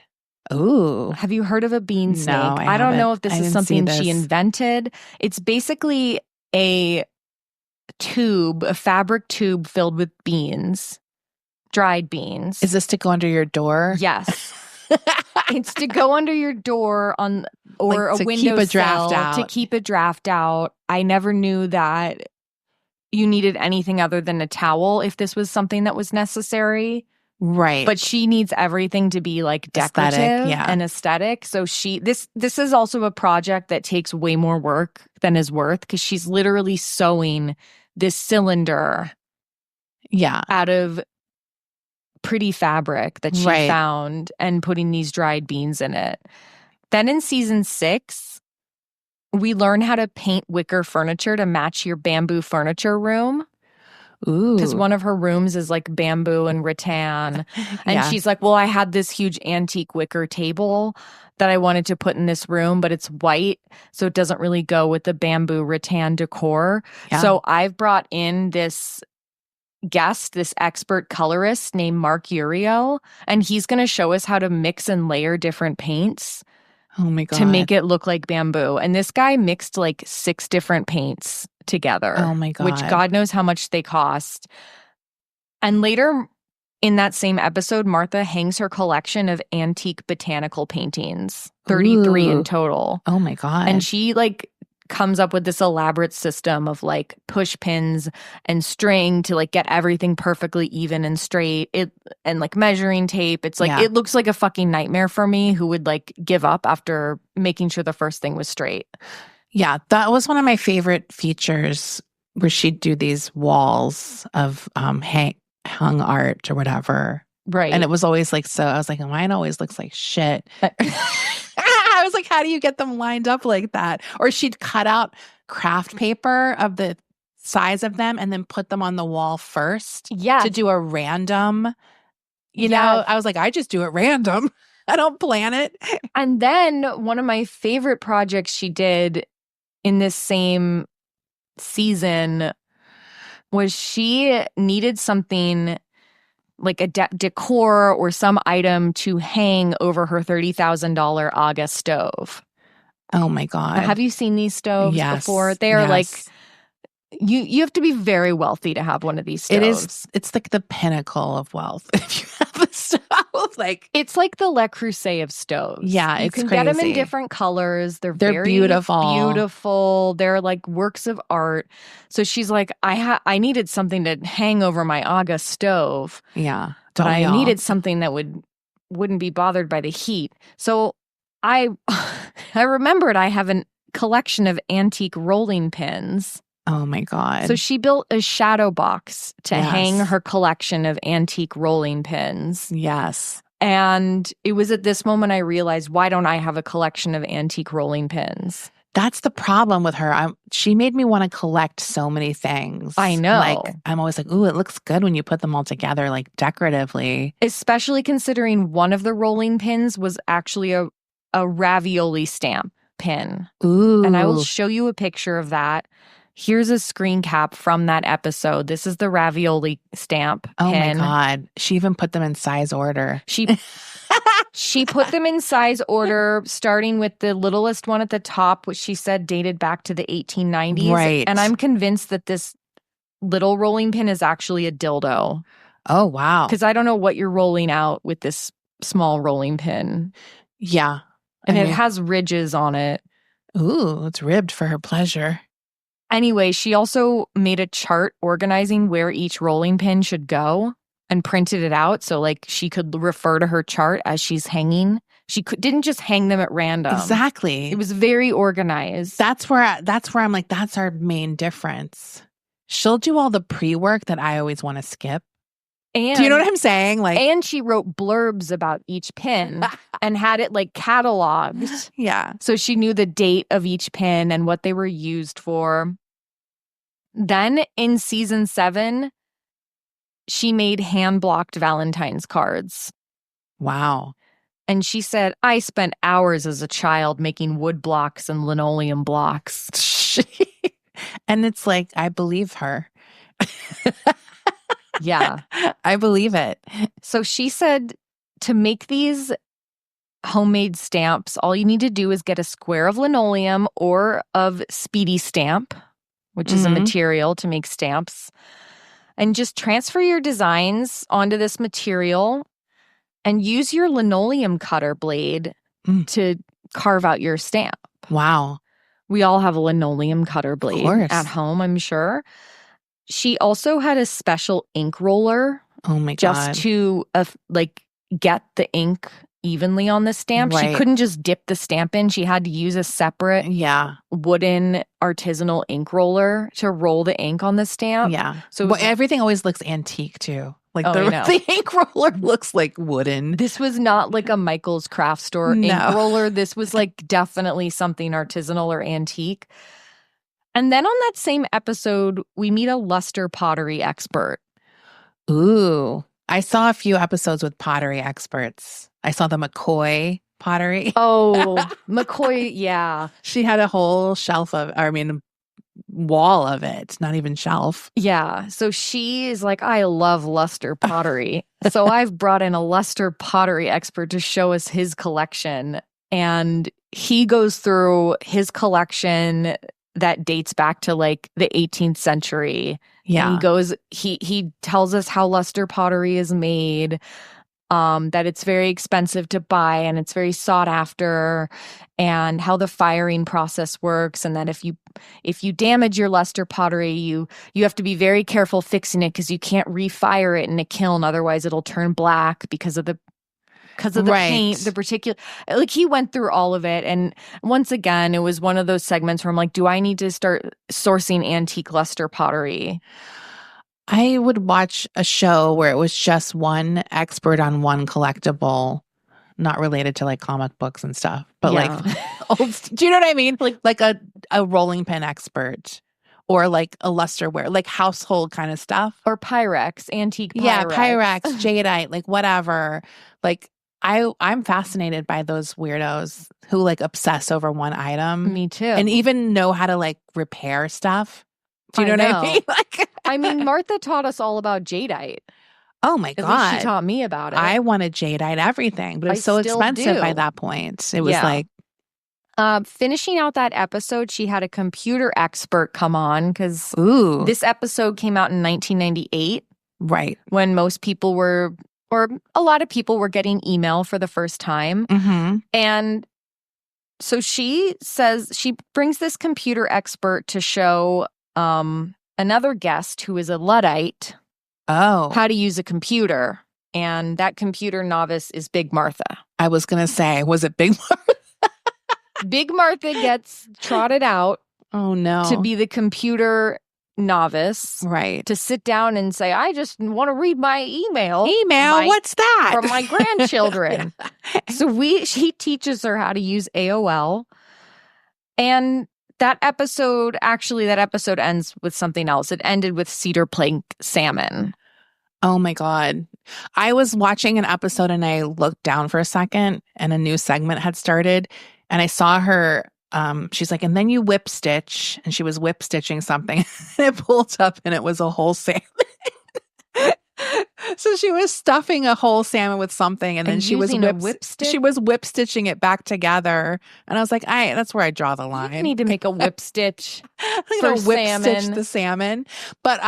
Ooh. Have you heard of a bean snake? No, I don't know if this is something she invented. It's basically a tube, a fabric tube filled with beans. dried beans. Is this to go under your door? Yes. It's to go under your door or Like a to window keep a draft sill out. to keep a draft out. I never knew that you needed anything other than a towel if this was something that was necessary. Right. But she needs everything to be like decorative and aesthetic. So this is also a project that takes way more work than is worth, because she's literally sewing this cylinder out of pretty fabric that she found and putting these dried beans in it. Then in season 6, we learn how to paint wicker furniture to match your bamboo furniture room. Ooh. Because one of her rooms is like bamboo and rattan. And she's like, well, I had this huge antique wicker table that I wanted to put in this room, but it's white, so it doesn't really go with the bamboo rattan decor. Yeah. So I've brought in this guest, this expert colorist named Mark Urio, and he's going to show us how to mix and layer different paints. Oh my God. To make it look like bamboo. And this guy mixed like 6 different paints together. Oh my God. Which God knows how much they cost. And later in that same episode, Martha hangs her collection of antique botanical paintings, 33 in total. Oh my God. And she like comes up with this elaborate system of like push pins and string to like get everything perfectly even and straight, and like measuring tape. It's like it looks like a fucking nightmare for me, who would like give up after making sure the first thing was straight. Yeah, that was one of my favorite features, where she'd do these walls of hung art or whatever. Right. And it was always like, so I was like, mine always looks like shit. I was like, how do you get them lined up like that? Or she'd cut out craft paper of the size of them and then put them on the wall first. Yeah. To do a random, you know, I was like, I just do it random. I don't plan it. And then one of my favorite projects she did in this same season was she needed something like a decor or some item to hang over her $30,000 Aga stove. Oh my God. Have you seen these stoves before? They are like, you have to be very wealthy to have one of these stoves. It's like the pinnacle of wealth. If you have a stove, like it's like the Le Creuset of stoves. Yeah, you can get them in different colors. They're very beautiful. They're like works of art. So she's like, I needed something to hang over my Aga stove. Yeah, but I needed something that wouldn't be bothered by the heat. So I remembered I have a collection of antique rolling pins. Oh my God. So she built a shadow box to hang her collection of antique rolling pins. Yes. And it was at this moment I realized, why don't I have a collection of antique rolling pins? That's the problem with her. She made me want to collect so many things. I know. Like, I'm always like, ooh, it looks good when you put them all together, like decoratively. Especially considering one of the rolling pins was actually a ravioli stamp pin. Ooh. And I will show you a picture of that. Here's a screen cap from that episode. This is the ravioli stamp pin. Oh my God. She even put them in size order. She put them in size order, starting with the littlest one at the top, which she said dated back to the 1890s. Right. And I'm convinced that this little rolling pin is actually a dildo. Oh, wow. Because I don't know what you're rolling out with this small rolling pin. Yeah. And it has ridges on it. Ooh, it's ribbed for her pleasure. Anyway, she also made a chart organizing where each rolling pin should go and printed it out so like she could refer to her chart as she's hanging. She didn't just hang them at random. Exactly. It was very organized. That's where I'm like, that's our main difference. She'll do all the pre-work that I always want to skip. And, do you know what I'm saying? Like, and she wrote blurbs about each pin and had it like cataloged. Yeah. So she knew the date of each pin and what they were used for. Then in season 7, she made hand-blocked Valentine's cards. Wow. And she said, I spent hours as a child making wood blocks and linoleum blocks. And it's like, I believe her. Yeah. I believe it. So she said to make these homemade stamps, all you need to do is get a square of linoleum or of speedy stamp, which is a material to make stamps. and just transfer your designs onto this material and use your linoleum cutter blade to carve out your stamp. Wow. We all have a linoleum cutter blade at home, I'm sure. She also had a special ink roller. Oh my God. Just to get the ink evenly on the stamp. Right. She couldn't just dip the stamp in. She had to use a separate wooden artisanal ink roller to roll the ink on the stamp. Yeah. So everything always looks antique too. Like I know. the ink roller looks like wooden. This was not like a Michael's craft store ink roller. This was like definitely something artisanal or antique. And then on that same episode, we meet a luster pottery expert. Ooh. I saw a few episodes with pottery experts. I saw the McCoy pottery. Oh, McCoy, yeah. She had a whole wall of it, not even shelf. Yeah. So she is like, I love luster pottery. So I've brought in a luster pottery expert to show us his collection. And he goes through his collection that dates back to like the 18th century. Yeah. And he tells us how luster pottery is made, that it's very expensive to buy and it's very sought after, and how the firing process works, and that if you damage your luster pottery, you have to be very careful fixing it because you can't refire it in a kiln, otherwise it'll turn black because of the paint, the particular, like he went through all of it. And once again, it was one of those segments where I'm like, do I need to start sourcing antique luster pottery? I would watch a show where it was just one expert on one collectible, not related to like comic books and stuff, but like old, do you know what I mean? Like a rolling pin expert. Or like a lusterware, like household kind of stuff. Or Pyrex, antique Pyrex. Yeah, Pyrex, jadeite, like whatever. Like I'm fascinated by those weirdos who like obsess over one item. Me too. And even know how to like repair stuff. Do you know what I mean? Like, I mean, Martha taught us all about jadeite. Oh my God. At least she taught me about it. I wanted jadeite everything, but it was so expensive by that point. It was like. Finishing out that episode, she had a computer expert come on because this episode came out in 1998. Right. When most people were, or a lot of people were getting email for the first time. Mm-hmm. And so she brings this computer expert to show another guest who is a Luddite how to use a computer. And that computer novice is Big Martha. I was going to say, was it Big Martha? Big Martha gets trotted out. Oh, no. To be the computer novice. Right. To sit down and say, I just want to read my email. What's that? From my grandchildren. So she teaches her how to use AOL. And that episode ends with something else. It ended with cedar plank salmon. Oh my God. I was watching an episode and I looked down for a second and a new segment had started. And I saw her, she's like, and then you whip stitch. And she was whip stitching something. And it pulled up and it was a whole salmon. So she was stuffing a whole salmon with something. And then she was whip stitching it back together. And I was like, that's where I draw the line. You need to make a whip stitch for salmon. Stitch the salmon. But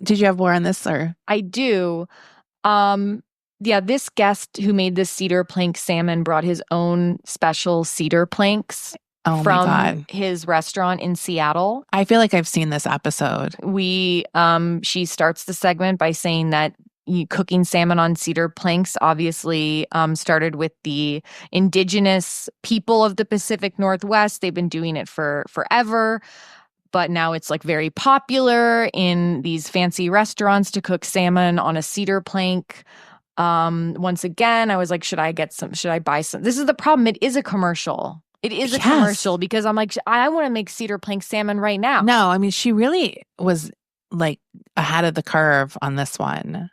did you have more on this? Or I do. Yeah, this guest who made this cedar plank salmon brought his own special cedar planks from his restaurant in Seattle. I feel like I've seen this episode. She starts the segment by saying that cooking salmon on cedar planks obviously started with the indigenous people of the Pacific Northwest. They've been doing it for forever. But now it's like very popular in these fancy restaurants to cook salmon on a cedar plank. Once again, I was like, should I buy some? This is the problem. It is a commercial. It is a commercial because I'm like, I want to make cedar plank salmon right now. No, I mean, she really was like ahead of the curve on this one.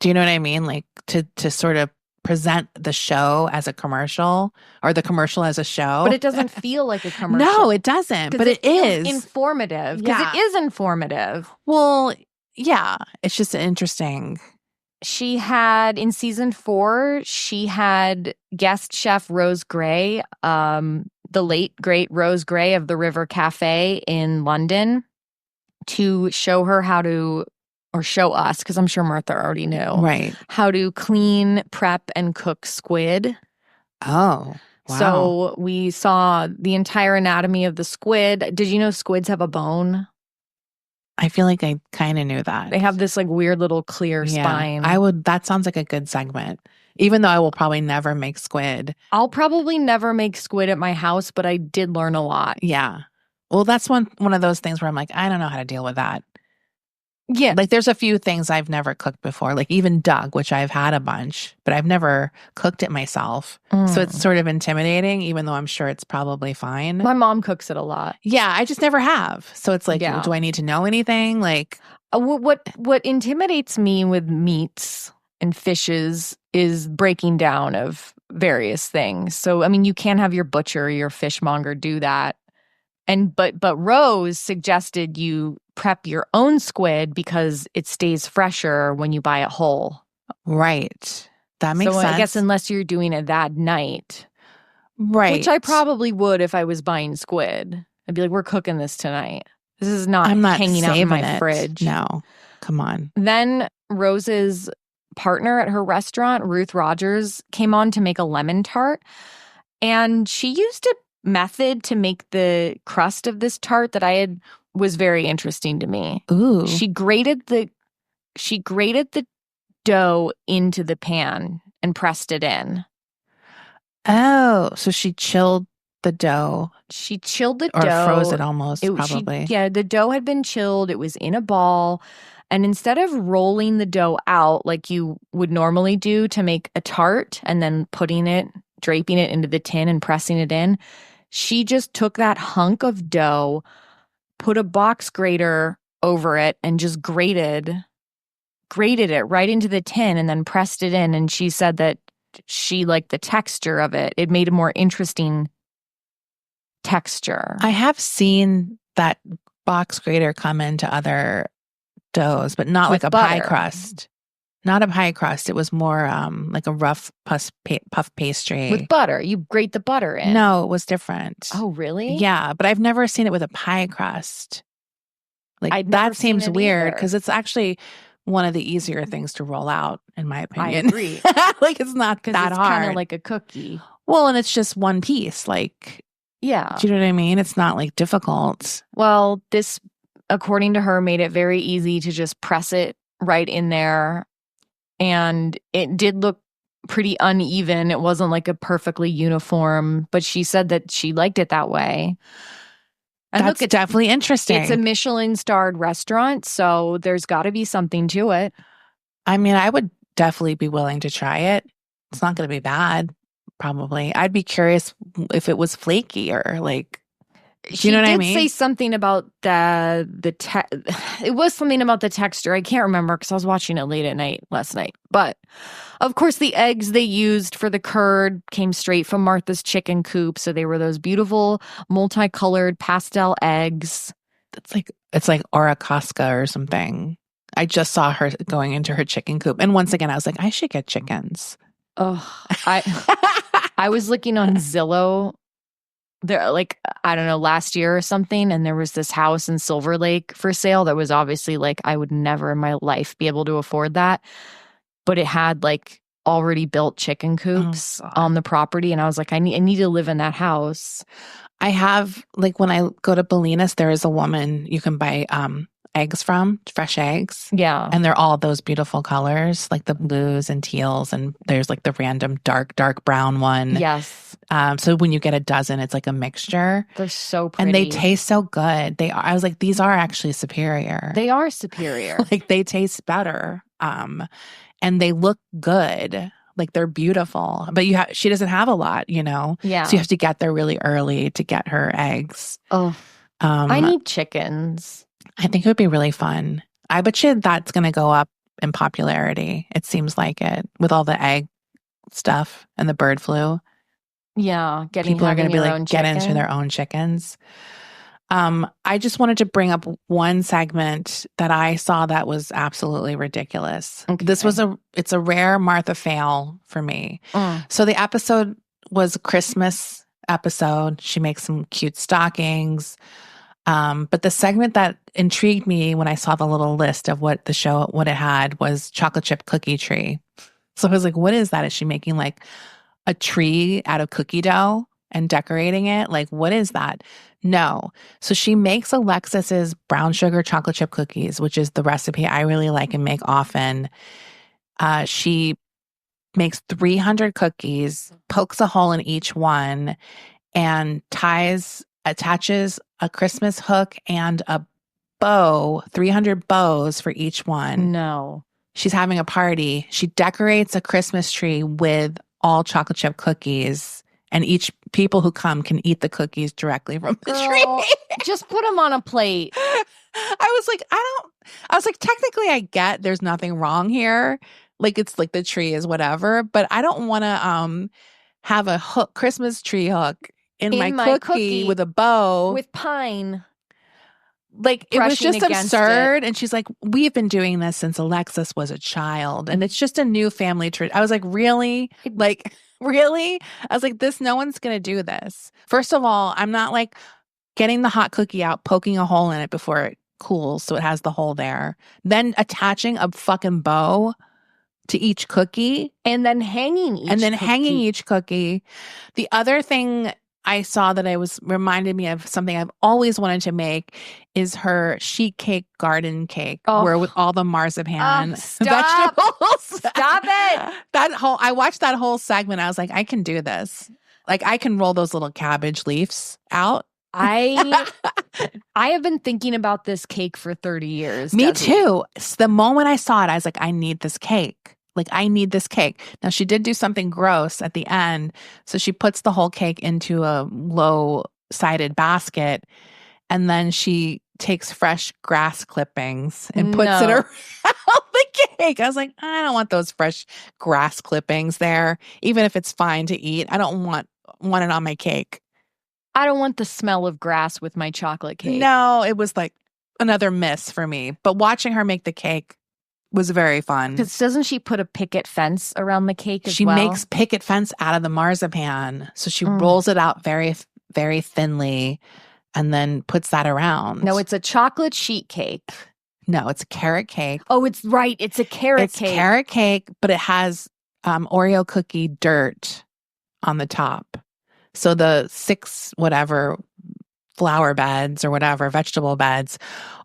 Do you know what I mean? Like to sort of present the show as a commercial or the commercial as a show. But it doesn't feel like a commercial. No, it doesn't. But it is informative. Because it is informative. Well, yeah. It's just interesting. She had, in season 4, she had guest chef Rose Gray, the late, great Rose Gray of the River Cafe in London, to show her how to or show us, because I'm sure Martha already knew, Right. how to clean, prep, and cook squid. Oh, wow. So we saw the entire anatomy of the squid. Did you know squids have a bone? I feel like I kind of knew that. They have this like weird little clear spine. That sounds like a good segment. Even though I will probably never make squid. I'll probably never make squid at my house, but I did learn a lot. Yeah. Well, that's one of those things where I'm like, I don't know how to deal with that. Yeah. Like there's a few things I've never cooked before, like even duck, which I've had a bunch, but I've never cooked it myself. So it's sort of intimidating, even though I'm sure it's probably fine. My mom cooks it a lot. Yeah, I just never have. So it's like, do I need to know anything? Like what intimidates me with meats and fishes is breaking down of various things. So I mean, you can't have your butcher or your fishmonger do that. But Rose suggested you prep your own squid because it stays fresher when you buy it whole. Right. That makes sense. So I guess unless you're doing it that night. Right. Which I probably would if I was buying squid. I'd be like, we're cooking this tonight. This is not hanging out in my fridge. No. Come on. Then Rose's partner at her restaurant, Ruth Rogers, came on to make a lemon tart. And she used a method to make the crust of this tart that was very interesting to me. Ooh. She grated the dough into the pan and pressed it in. Oh, so she chilled the dough. She chilled the or dough. Or froze it almost, probably. The dough had been chilled. It was in a ball. And instead of rolling the dough out like you would normally do to make a tart and then draping it into the tin and pressing it in, she just took that hunk of dough, put a box grater over it, and just grated it right into the tin and then pressed it in. And she said that she liked the texture of it. It made a more interesting texture. I have seen that box grater come into other doughs, but not like a pie crust. Not a pie crust. It was more like a rough puff pastry. With butter. You grate the butter in. No, it was different. Oh, really? Yeah, but I've never seen it with a pie crust. Like that seems weird because it's actually one of the easier things to roll out, in my opinion. I agree. Like it's not that hard. It's kind of like a cookie. Well, and it's just one piece. Like, yeah. Do you know what I mean? It's not like difficult. Well, this, according to her, made it very easy to just press it right in there. And it did look pretty uneven. It wasn't like a perfectly uniform, but she said that she liked it that way. And that's definitely interesting. It's a Michelin-starred restaurant, so there's got to be something to it. I mean, I would definitely be willing to try it. It's not going to be bad, probably. I'd be curious if it was flaky or like. Do you know what I mean? She did say something about it was something about the texture. I can't remember because I was watching it late at night last night. But of course, the eggs they used for the curd came straight from Martha's chicken coop. So they were those beautiful multicolored pastel eggs. It's like Aura Casca or something. I just saw her going into her chicken coop, and once again, I was like, I should get chickens. Oh, I was looking on Zillow. There, like, I don't know, last year or something, and there was this house in Silver Lake for sale that was obviously like, I would never in my life be able to afford that. But it had like already built chicken coops on the property. And I was like, I need to live in that house. I have, like, when I go to Bolinas, there is a woman you can buy eggs from, fresh eggs. Yeah. And they're all those beautiful colors, like the blues and teals. And there's like the random dark brown one. Yes. So when you get a dozen, it's like a mixture. They're so pretty. And they taste so good. I was like, these are actually superior. They are superior. Like they taste better. And they look good. Like they're beautiful. But she doesn't have a lot, you know? Yeah. So you have to get there really early to get her eggs. Oh, I need chickens. I think it would be really fun. I bet you that's going to go up in popularity. It seems like it with all the egg stuff and the bird flu. Yeah, people are going to be like, get into their own chickens. I just wanted to bring up one segment that I saw that was absolutely ridiculous. Okay. It's a rare Martha fail for me. So the episode was a Christmas episode. She makes some cute stockings. But the segment that intrigued me when I saw the little list of what it had was chocolate chip cookie tree. So I was like, what is that? Is she making like a tree out of cookie dough and decorating it? Like, what is that? No. So she makes Alexis's brown sugar chocolate chip cookies, which is the recipe I really like and make often. She makes 300 cookies, pokes a hole in each one, and attaches a Christmas hook and a bow, 300 bows for each one. No. She's having a party. She decorates a Christmas tree with all chocolate chip cookies, and each people who come can eat the cookies directly from the tree. Just put them on a plate. I was like, technically I get there's nothing wrong here. Like, it's like the tree is whatever, but I don't want to have a Christmas tree hook in my cookie with a bow. With pine. Like, it was just absurd. And she's like, we've been doing this since Alexis was a child, and it's just a new family tradition. I was like, really? Like, really? I was like, no one's going to do this. First of all, I'm not like getting the hot cookie out, poking a hole in it before it cools so it has the hole there. Then attaching a fucking bow to each cookie. And then hanging each cookie. The other thing I saw that reminded me of something I've always wanted to make is her sheet cake garden cake, where with all the marzipan vegetables. Stop it. I watched that whole segment. I was like, I can do this. Like, I can roll those little cabbage leaves out. I have been thinking about this cake for 30 years. Me too. The moment I saw it, I was like, I need this cake. Like, I need this cake. Now, she did do something gross at the end. So she puts the whole cake into a low-sided basket, and then she takes fresh grass clippings and puts it around the cake. I was like, I don't want those fresh grass clippings there, even if it's fine to eat. I don't want it on my cake. I don't want the smell of grass with my chocolate cake. No, it was like another miss for me. But watching her make the cake was very fun. Because doesn't she put a picket fence around the cake as well? She makes picket fence out of the marzipan. So she rolls it out very, very thinly and then puts that around. No, it's a chocolate sheet cake. No, it's a carrot cake. Oh, it's right. It's a carrot cake. It's carrot cake, but it has Oreo cookie dirt on the top. So the 6 flower beds or whatever, vegetable beds,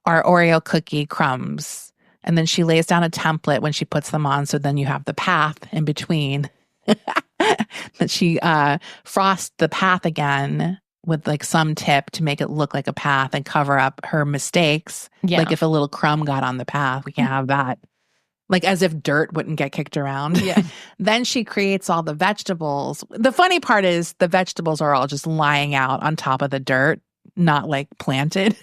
are Oreo cookie crumbs. And then she lays down a template when she puts them on. So then you have the path in between. That she frosts the path again with like some tip to make it look like a path and cover up her mistakes. Yeah. Like if a little crumb got on the path, we can't have that. Like as if dirt wouldn't get kicked around. Yeah. Then she creates all the vegetables. The funny part is the vegetables are all just lying out on top of the dirt, not like planted.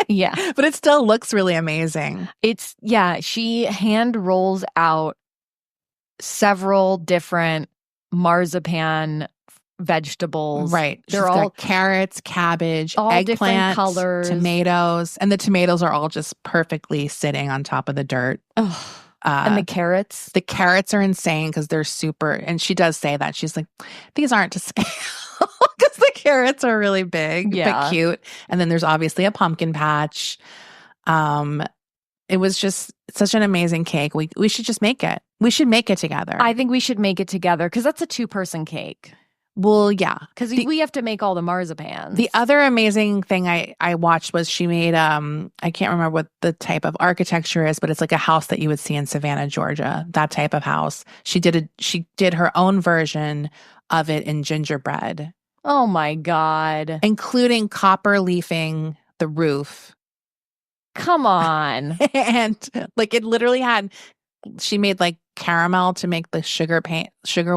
Yeah. But it still looks really amazing. She hand rolls out several different marzipan vegetables. Right. They're all carrots, cabbage, all eggplant, different colors, tomatoes, and the tomatoes are all just perfectly sitting on top of the dirt. And the carrots? The carrots are insane because they're super, and she does say that. She's like, these aren't to scale because the carrots are really big, but cute. And then there's obviously a pumpkin patch. It was just such an amazing cake. We should just make it. We should make it together. I think we should make it together because that's a 2-person cake. Well, yeah. Because we have to make all the marzipans. The other amazing thing I watched was she made, I can't remember what the type of architecture is, but it's like a house that you would see in Savannah, Georgia, that type of house. She did her own version of it in gingerbread. Oh my God. Including copper leafing the roof. Come on. And like it literally she made like caramel to make the sugar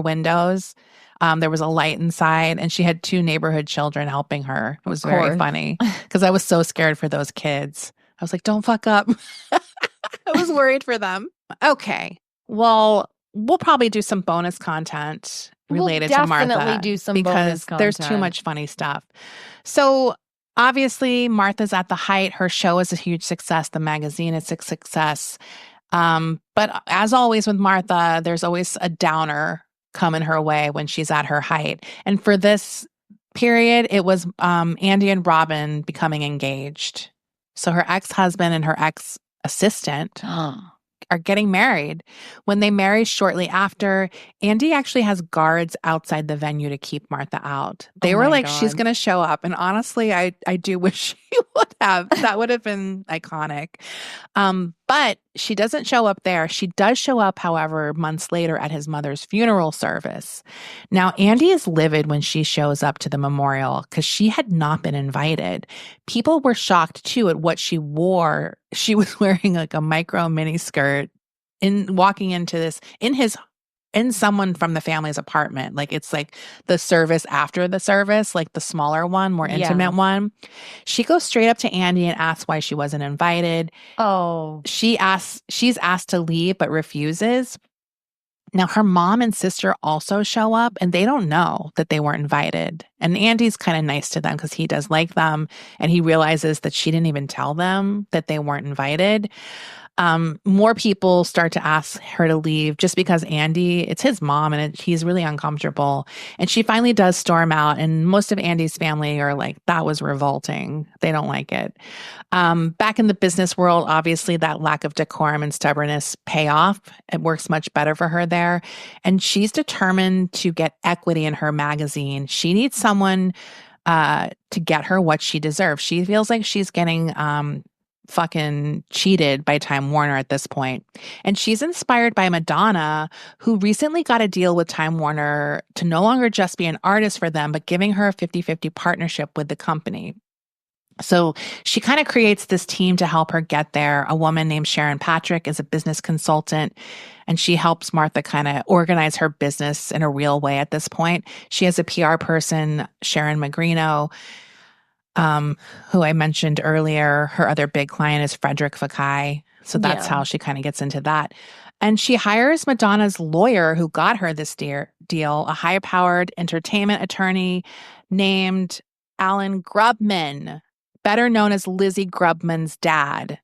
windows. There was a light inside, and she had 2 neighborhood children helping her. It was very funny because I was so scared for those kids. I was like, don't fuck up. I was worried for them. Okay. Well, we'll probably do some bonus content related to Martha. We'll definitely do some bonus content. There's too much funny stuff. So obviously, Martha's at the height. Her show is a huge success. The magazine is a success. But as always with Martha, there's always a downer coming her way when she's at her height. And for this period, it was Andy and Robin becoming engaged. So her ex-husband and her ex-assistant are getting married. When they marry shortly after, Andy actually has guards outside the venue to keep Martha out. They Oh were my like, God. she's going to show up. And honestly, I do wish she would have. That would have been iconic. But she doesn't show up there. She does show up, however, months later at his mother's funeral service. Now, Andy is livid when she shows up to the memorial because she had not been invited. People were shocked too at what she wore. She was wearing like a micro mini skirt walking into this in someone from the family's apartment. Like it's like the service after the service, like the smaller one, more intimate one. She goes straight up to Andy and asks why she wasn't invited. Oh. She's asked to leave but refuses. Now, her mom and sister also show up and they don't know that they weren't invited. And Andy's kind of nice to them because he does like them. And he realizes that she didn't even tell them that they weren't invited. More people start to ask her to leave just because Andy, it's his mom and he's really uncomfortable. And she finally does storm out. And most of Andy's family are like, that was revolting. They don't like it. Back in the business world, obviously that lack of decorum and stubbornness pay off. It works much better for her there. And she's determined to get equity in her magazine. She needs someone to get her what she deserves. She feels like she's getting fucking cheated by Time Warner at this point. And she's inspired by Madonna, who recently got a deal with Time Warner to no longer just be an artist for them, but giving her a 50-50 partnership with the company. So she kind of creates this team to help her get there. A woman named Sharon Patrick is a business consultant, and she helps Martha kind of organize her business in a real way at this point. She has a PR person, Sharon Magrino, who I mentioned earlier. Her other big client is Frederick Fekkai. So that's how she kind of gets into that. And she hires Madonna's lawyer who got her this deal, a high-powered entertainment attorney named Alan Grubman, better known as Lizzie Grubman's dad.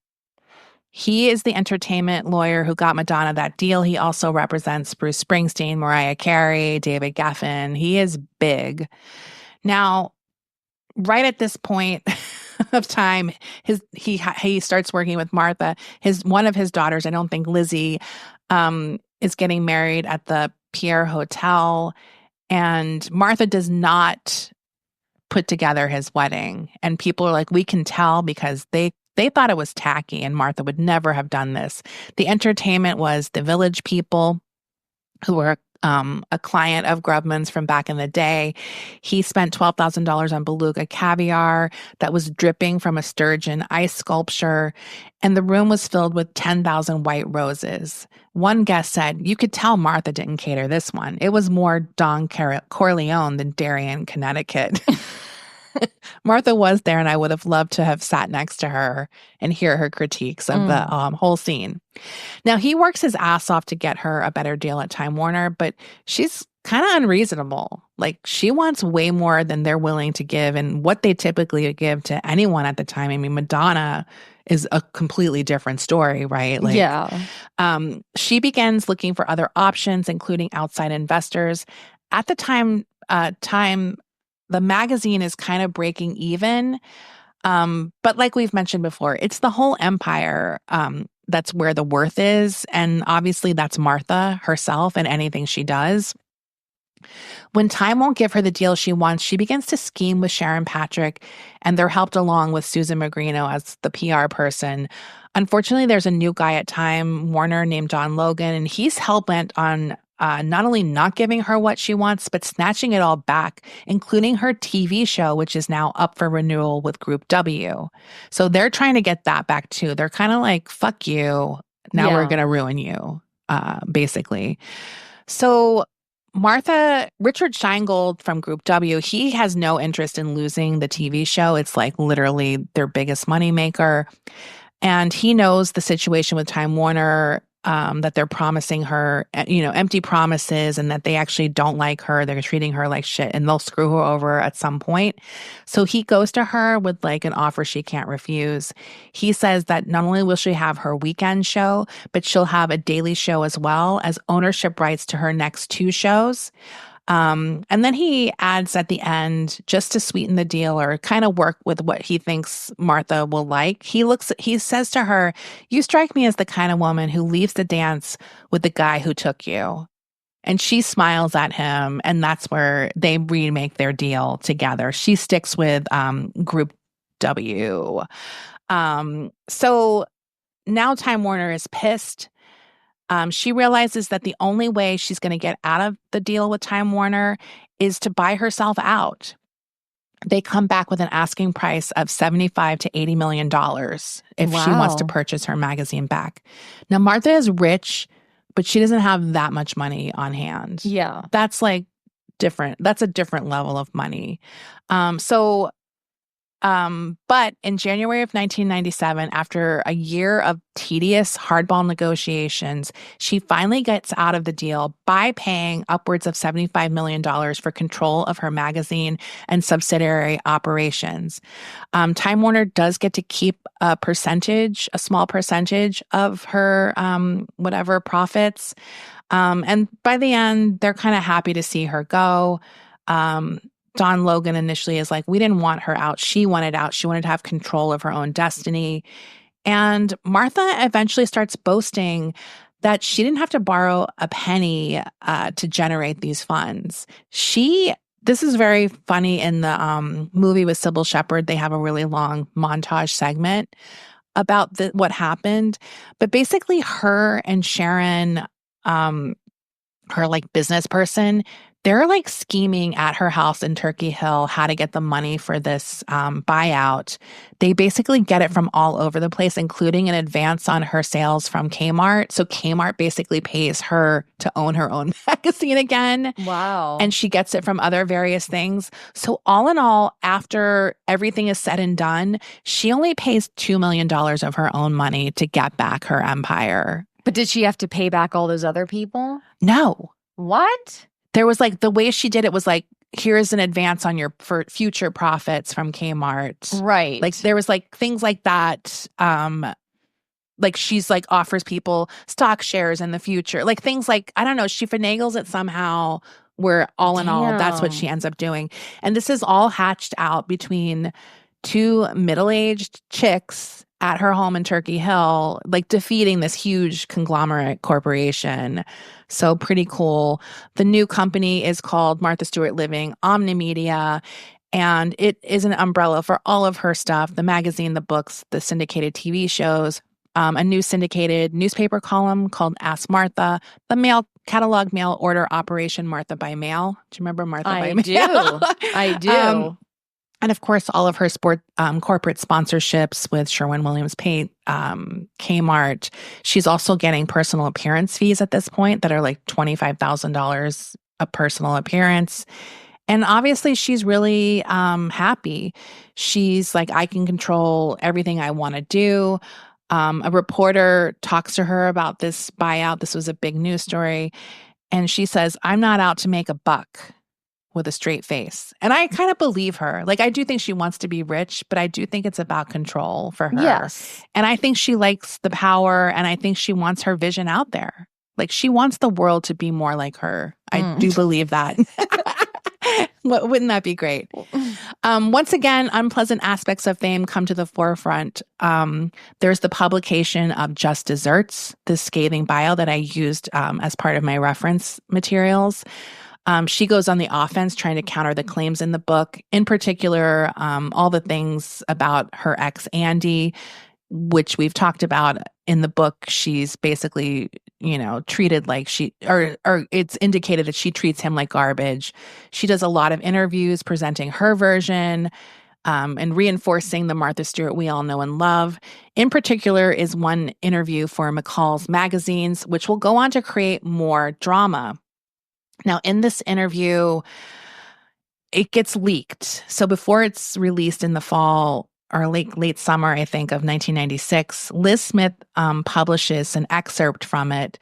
He is the entertainment lawyer who got Madonna that deal. He also represents Bruce Springsteen, Mariah Carey, David Geffen. He is big. Now, right at this point of time, he starts working with Martha. One of his daughters, I don't think Lizzie, is getting married at the Pierre Hotel, and Martha does not put together his wedding. And people are like, we can tell because they thought it was tacky, and Martha would never have done this. The entertainment was the Village People, who were a client of Grubman's from back in the day. He spent $12,000 on beluga caviar that was dripping from a sturgeon ice sculpture, and the room was filled with 10,000 white roses. One guest said, you could tell Martha didn't cater this one. It was more Don Corleone than Darien, Connecticut. Martha was there, and I would have loved to have sat next to her and hear her critiques of the whole scene. Now, he works his ass off to get her a better deal at Time Warner, but she's kind of unreasonable. Like, she wants way more than they're willing to give and what they typically give to anyone at the time. I mean, Madonna is a completely different story, right? She begins looking for other options, including outside investors. At the time, the magazine is kind of breaking even. But like we've mentioned before, it's the whole empire that's where the worth is. And obviously that's Martha herself and anything she does. When Time won't give her the deal she wants, she begins to scheme with Sharon Patrick, and they're helped along with Susan Magrino as the PR person. Unfortunately, there's a new guy at Time Warner named Don Logan, and he's hell-bent on not only not giving her what she wants, but snatching it all back, including her TV show, which is now up for renewal with Group W. So they're trying to get that back too. They're kind of like, fuck you. Now we're going to ruin you, basically. So Richard Scheingold from Group W, he has no interest in losing the TV show. It's like literally their biggest moneymaker. And he knows the situation with Time Warner, that they're promising her, empty promises, and that they actually don't like her. They're treating her like shit, and they'll screw her over at some point. So he goes to her with like an offer she can't refuse. He says that not only will she have her weekend show, but she'll have a daily show as well as ownership rights to her next 2 shows. And then he adds at the end, just to sweeten the deal or kind of work with what he thinks Martha will like. He says to her, "You strike me as the kind of woman who leaves the dance with the guy who took you." And she smiles at him, and that's where they remake their deal together. She sticks with Group W. So now Time Warner is pissed. She realizes that the only way she's going to get out of the deal with Time Warner is to buy herself out. They come back with an asking price of $75 to $80 million if she wants to Wow. purchase her magazine back. Now, Martha is rich, but she doesn't have that much money on hand. Yeah. That's like different. That's a different level of money. But in January of 1997, after a year of tedious hardball negotiations, she finally gets out of the deal by paying upwards of $75 million for control of her magazine and subsidiary operations. Time Warner does get to keep a small percentage of her whatever profits. And by the end, they're kind of happy to see her go. Don Logan initially is like, we didn't want her out. She wanted out. She wanted to have control of her own destiny. And Martha eventually starts boasting that she didn't have to borrow a penny to generate these funds. This is very funny in the movie with Sybil Shepherd. They have a really long montage segment about what happened. But basically her and Sharon, her like business person, they're like scheming at her house in Turkey Hill how to get the money for this buyout. They basically get it from all over the place, including an advance on her sales from Kmart. So Kmart basically pays her to own her own magazine again. Wow. And she gets it from other various things. So all in all, after everything is said and done, she only pays $2 million of her own money to get back her empire. But did she have to pay back all those other people? No. What? There was like the way she did it was like, here's an advance on your for future profits from Kmart. Right. Like there was like things like that. Like she's like offers people stock shares in the future. Like things like, I don't know, she finagles it somehow where all in all, that's what she ends up doing. And this is all hatched out between two middle-aged chicks at her home in Turkey Hill, like defeating this huge conglomerate corporation. So pretty cool. The new company is called Martha Stewart Living Omnimedia, and it is an umbrella for all of her stuff, the magazine, the books, the syndicated TV shows, a new syndicated newspaper column called Ask Martha, the catalog mail order operation Martha by Mail. Do you remember Martha by Mail? I do. And of course, all of her corporate sponsorships with Sherwin-Williams Paint, Kmart. She's also getting personal appearance fees at this point that are like $25,000 a personal appearance. And obviously, she's really happy. She's like, I can control everything I want to do. A reporter talks to her about this buyout. This was a big news story. And she says, I'm not out to make a buck, with a straight face. And I kind of believe her. Like, I do think she wants to be rich, but I do think it's about control for her. Yes. And I think she likes the power, and I think she wants her vision out there. Like, she wants the world to be more like her. I do believe that. Wouldn't that be great? Once again, unpleasant aspects of fame come to the forefront. There's the publication of Just Desserts, this scathing bio that I used as part of my reference materials. She goes on the offense trying to counter the claims in the book, in particular, all the things about her ex, Andy, which we've talked about in the book. She's basically, treated like or it's indicated that she treats him like garbage. She does a lot of interviews presenting her version and reinforcing the Martha Stewart we all know and love. In particular is one interview for McCall's magazines, which will go on to create more drama. Now, in this interview, it gets leaked. So before it's released in the fall or late summer, I think, of 1996, Liz Smith publishes an excerpt from it.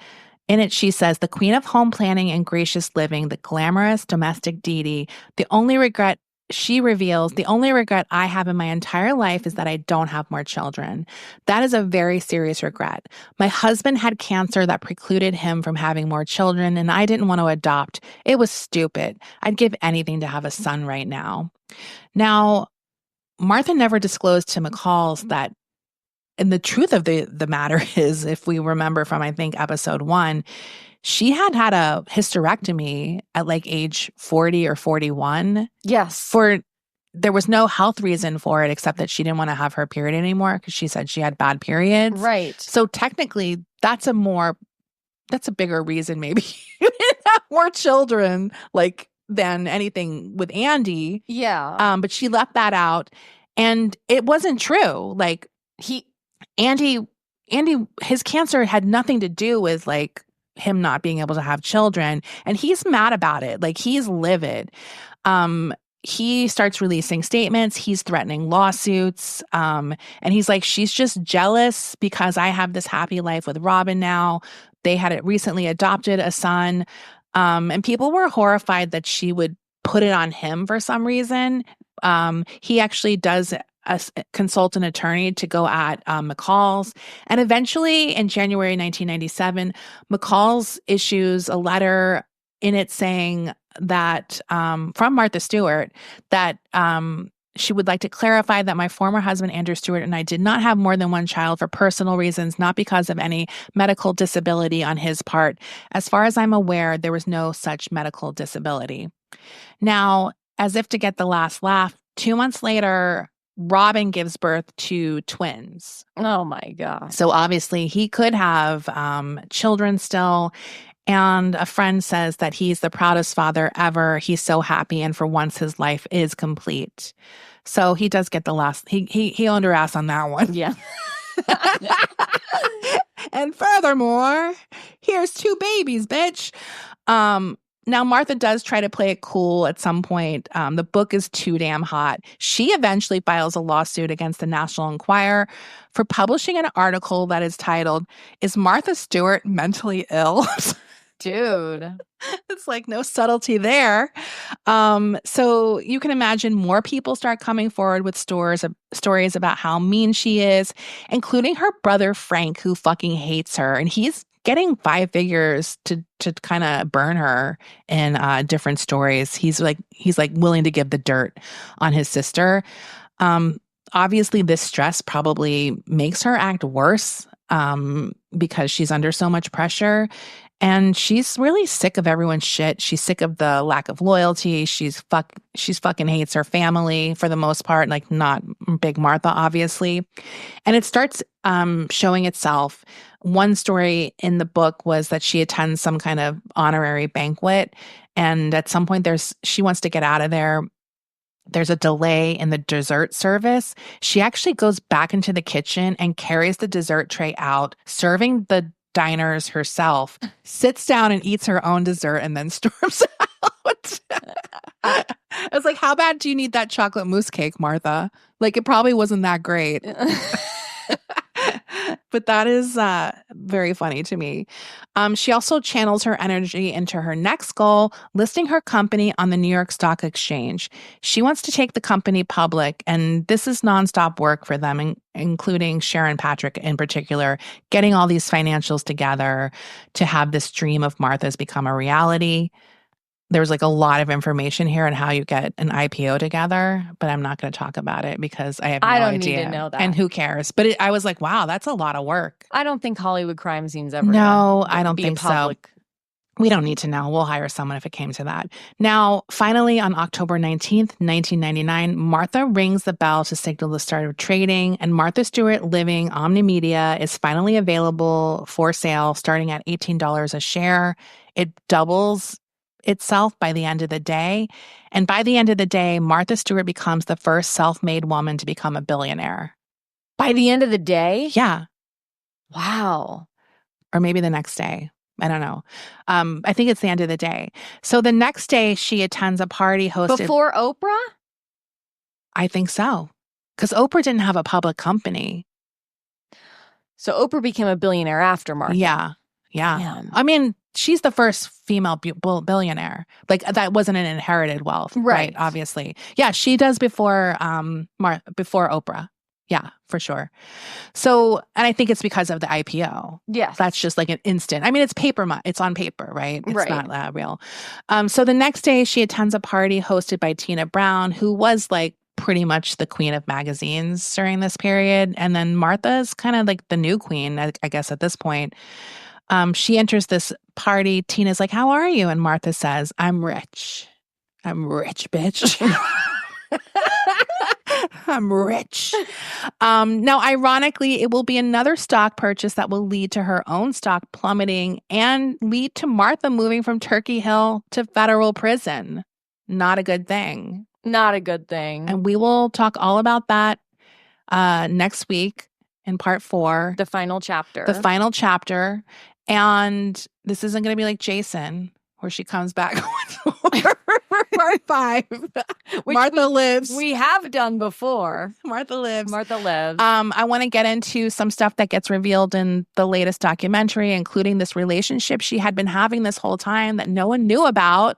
In it, she says, the queen of home planning and gracious living, the glamorous domestic deity, the only regret she reveals, the only regret I have in my entire life is that I don't have more children. That is a very serious regret. My husband had cancer that precluded him from having more children, and I didn't want to adopt. It was stupid. I'd give anything to have a son right now. Now, Martha never disclosed to McCall's that, and the truth of the matter is, if we remember from, I think, episode 1, she had had a hysterectomy at like age 40 or 41. Yes. There was no health reason for it except that she didn't want to have her period anymore because she said she had bad periods. Right. So technically, that's a bigger reason maybe you didn't have more children than anything with Andy. Yeah. But she left that out, and it wasn't true. Like Andy, his cancer had nothing to do with him not being able to have children, and he's mad about it. He's livid. He starts releasing statements. He's threatening lawsuits. And he's like, she's just jealous because I have this happy life with Robin now. They had recently adopted a son. And people were horrified that she would put it on him for some reason. He actually does consult an attorney to go at McCall's. And eventually, in January 1997, McCall's issues a letter in it saying that, from Martha Stewart, that she would like to clarify that my former husband, Andrew Stewart, and I did not have more than one child for personal reasons, not because of any medical disability on his part. As far as I'm aware, there was no such medical disability. Now, as if to get the last laugh, 2 months later, Robin gives birth to twins. Oh my God. So obviously he could have children still. And a friend says that he's the proudest father ever. He's so happy. And for once, his life is complete. So he does get the last, he owned her ass on that one. Yeah. And furthermore, here's 2 babies, bitch. Now, Martha does try to play it cool at some point. The book is too damn hot. She eventually files a lawsuit against the National Enquirer for publishing an article that is titled, "Is Martha Stewart Mentally Ill?" Dude. It's no subtlety there. So you can imagine more people start coming forward with stories about how mean she is, including her brother Frank, who fucking hates her. And he's getting 5 figures to kind of burn her in different stories. He's willing to give the dirt on his sister. Obviously, this stress probably makes her act worse because she's under so much pressure. And she's really sick of everyone's shit. She's sick of the lack of loyalty. She's fucking hates her family for the most part, not Big Martha, obviously. And it starts showing itself. One story in the book was that she attends some kind of honorary banquet. And at some point she wants to get out of there. There's a delay in the dessert service. She actually goes back into the kitchen and carries the dessert tray out, serving the diners herself, sits down and eats her own dessert, and then storms out. I was like, how bad do you need that chocolate mousse cake, Martha? It probably wasn't that great. But that is very funny to me. She also channels her energy into her next goal, listing her company on the New York Stock Exchange. She wants to take the company public, and this is nonstop work for them, including Sharon Patrick in particular, getting all these financials together to have this dream of Martha's become a reality. There's a lot of information here on how you get an IPO together, but I'm not going to talk about it because I have no idea. I don't need to know that. And who cares? But I was like, wow, that's a lot of work. I don't think Hollywood crime scene's ever No, I don't think public. So. We don't need to know. We'll hire someone if it came to that. Now, finally, on October 19th, 1999, Martha rings the bell to signal the start of trading, and Martha Stewart Living Omnimedia is finally available for sale, starting at $18 a share. It doubles itself by the end of the day. And by the end of the day, Martha Stewart becomes the first self-made woman to become a billionaire. By the end of the day? Yeah. Wow. Or maybe the next day. I don't know. I think it's the end of the day. So the next day, she attends a party hosted. Before Oprah? I think so. Because Oprah didn't have a public company. So Oprah became a billionaire after Martha. Yeah. Damn. I mean, she's the first female billionaire. Like that wasn't an inherited wealth, right? Obviously. Yeah, she does before before Oprah. Yeah, for sure. So, and I think it's because of the IPO. Yes. That's just like an instant. I mean, it's it's on paper, right? It's not real. So the next day she attends a party hosted by Tina Brown, who was like pretty much the queen of magazines during this period. And then Martha's kind of like the new queen, I guess, at this point. She enters this party. Tina's like, "How are you?" And Martha says, "I'm rich. I'm rich, bitch." I'm rich. Now, ironically, it will be another stock purchase that will lead to her own stock plummeting and lead to Martha moving from Turkey Hill to federal prison. Not a good thing. Not a good thing. And we will talk all about that next week in part 4. The final chapter. The final chapter. And this isn't going to be like Jason, where she comes back part 5. Martha lives. We have done before. Martha lives. Martha lives. I want to get into some stuff that gets revealed in the latest documentary, including this relationship she had been having this whole time that no one knew about.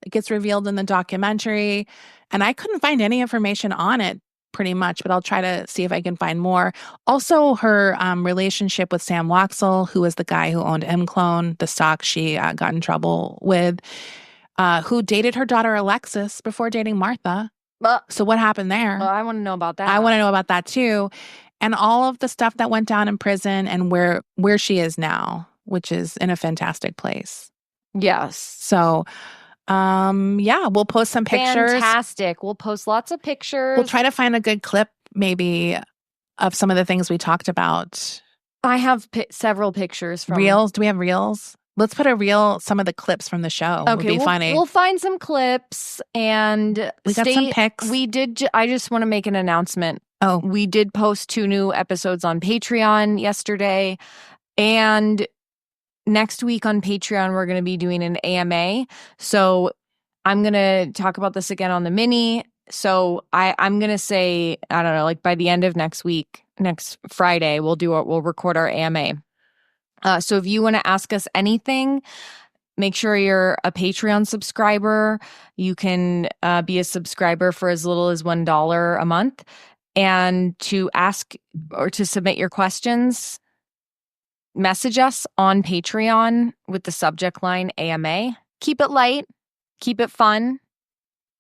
It gets revealed in the documentary, and I couldn't find any information on it pretty much, but I'll try to see if I can find more. Also, her relationship with Sam Waxel, who was the guy who owned M-Clone, the stock she got in trouble with, who dated her daughter Alexis before dating Martha. So what happened there? Well, I want to know about that. I want to know about that too. And all of the stuff that went down in prison and where she is now, which is in a fantastic place. Yes. So yeah, we'll post some pictures. Fantastic. We'll post lots of pictures. We'll try to find a good clip maybe of some of the things we talked about. I have several pictures from reels. Do we have reels? Let's put some of the clips from the show. Okay, would be funny. We'll find some clips and we got some pics. We did. I just want to make an announcement. Oh, we did post 2 new episodes on Patreon yesterday, and next week on Patreon, we're going to be doing an AMA. So I'm going to talk about this again on the mini. So I'm going to say, I don't know, like by the end of next week, next Friday, we'll record our AMA. So if you want to ask us anything, make sure you're a Patreon subscriber. You can be a subscriber for as little as $1 a month. And to ask or to submit your questions, message us on Patreon with the subject line AMA. Keep it light. Keep it fun.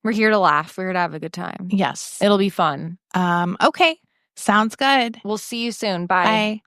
We're here to laugh. We're here to have a good time. Yes. It'll be fun. Okay. Sounds good. We'll see you soon. Bye. Bye.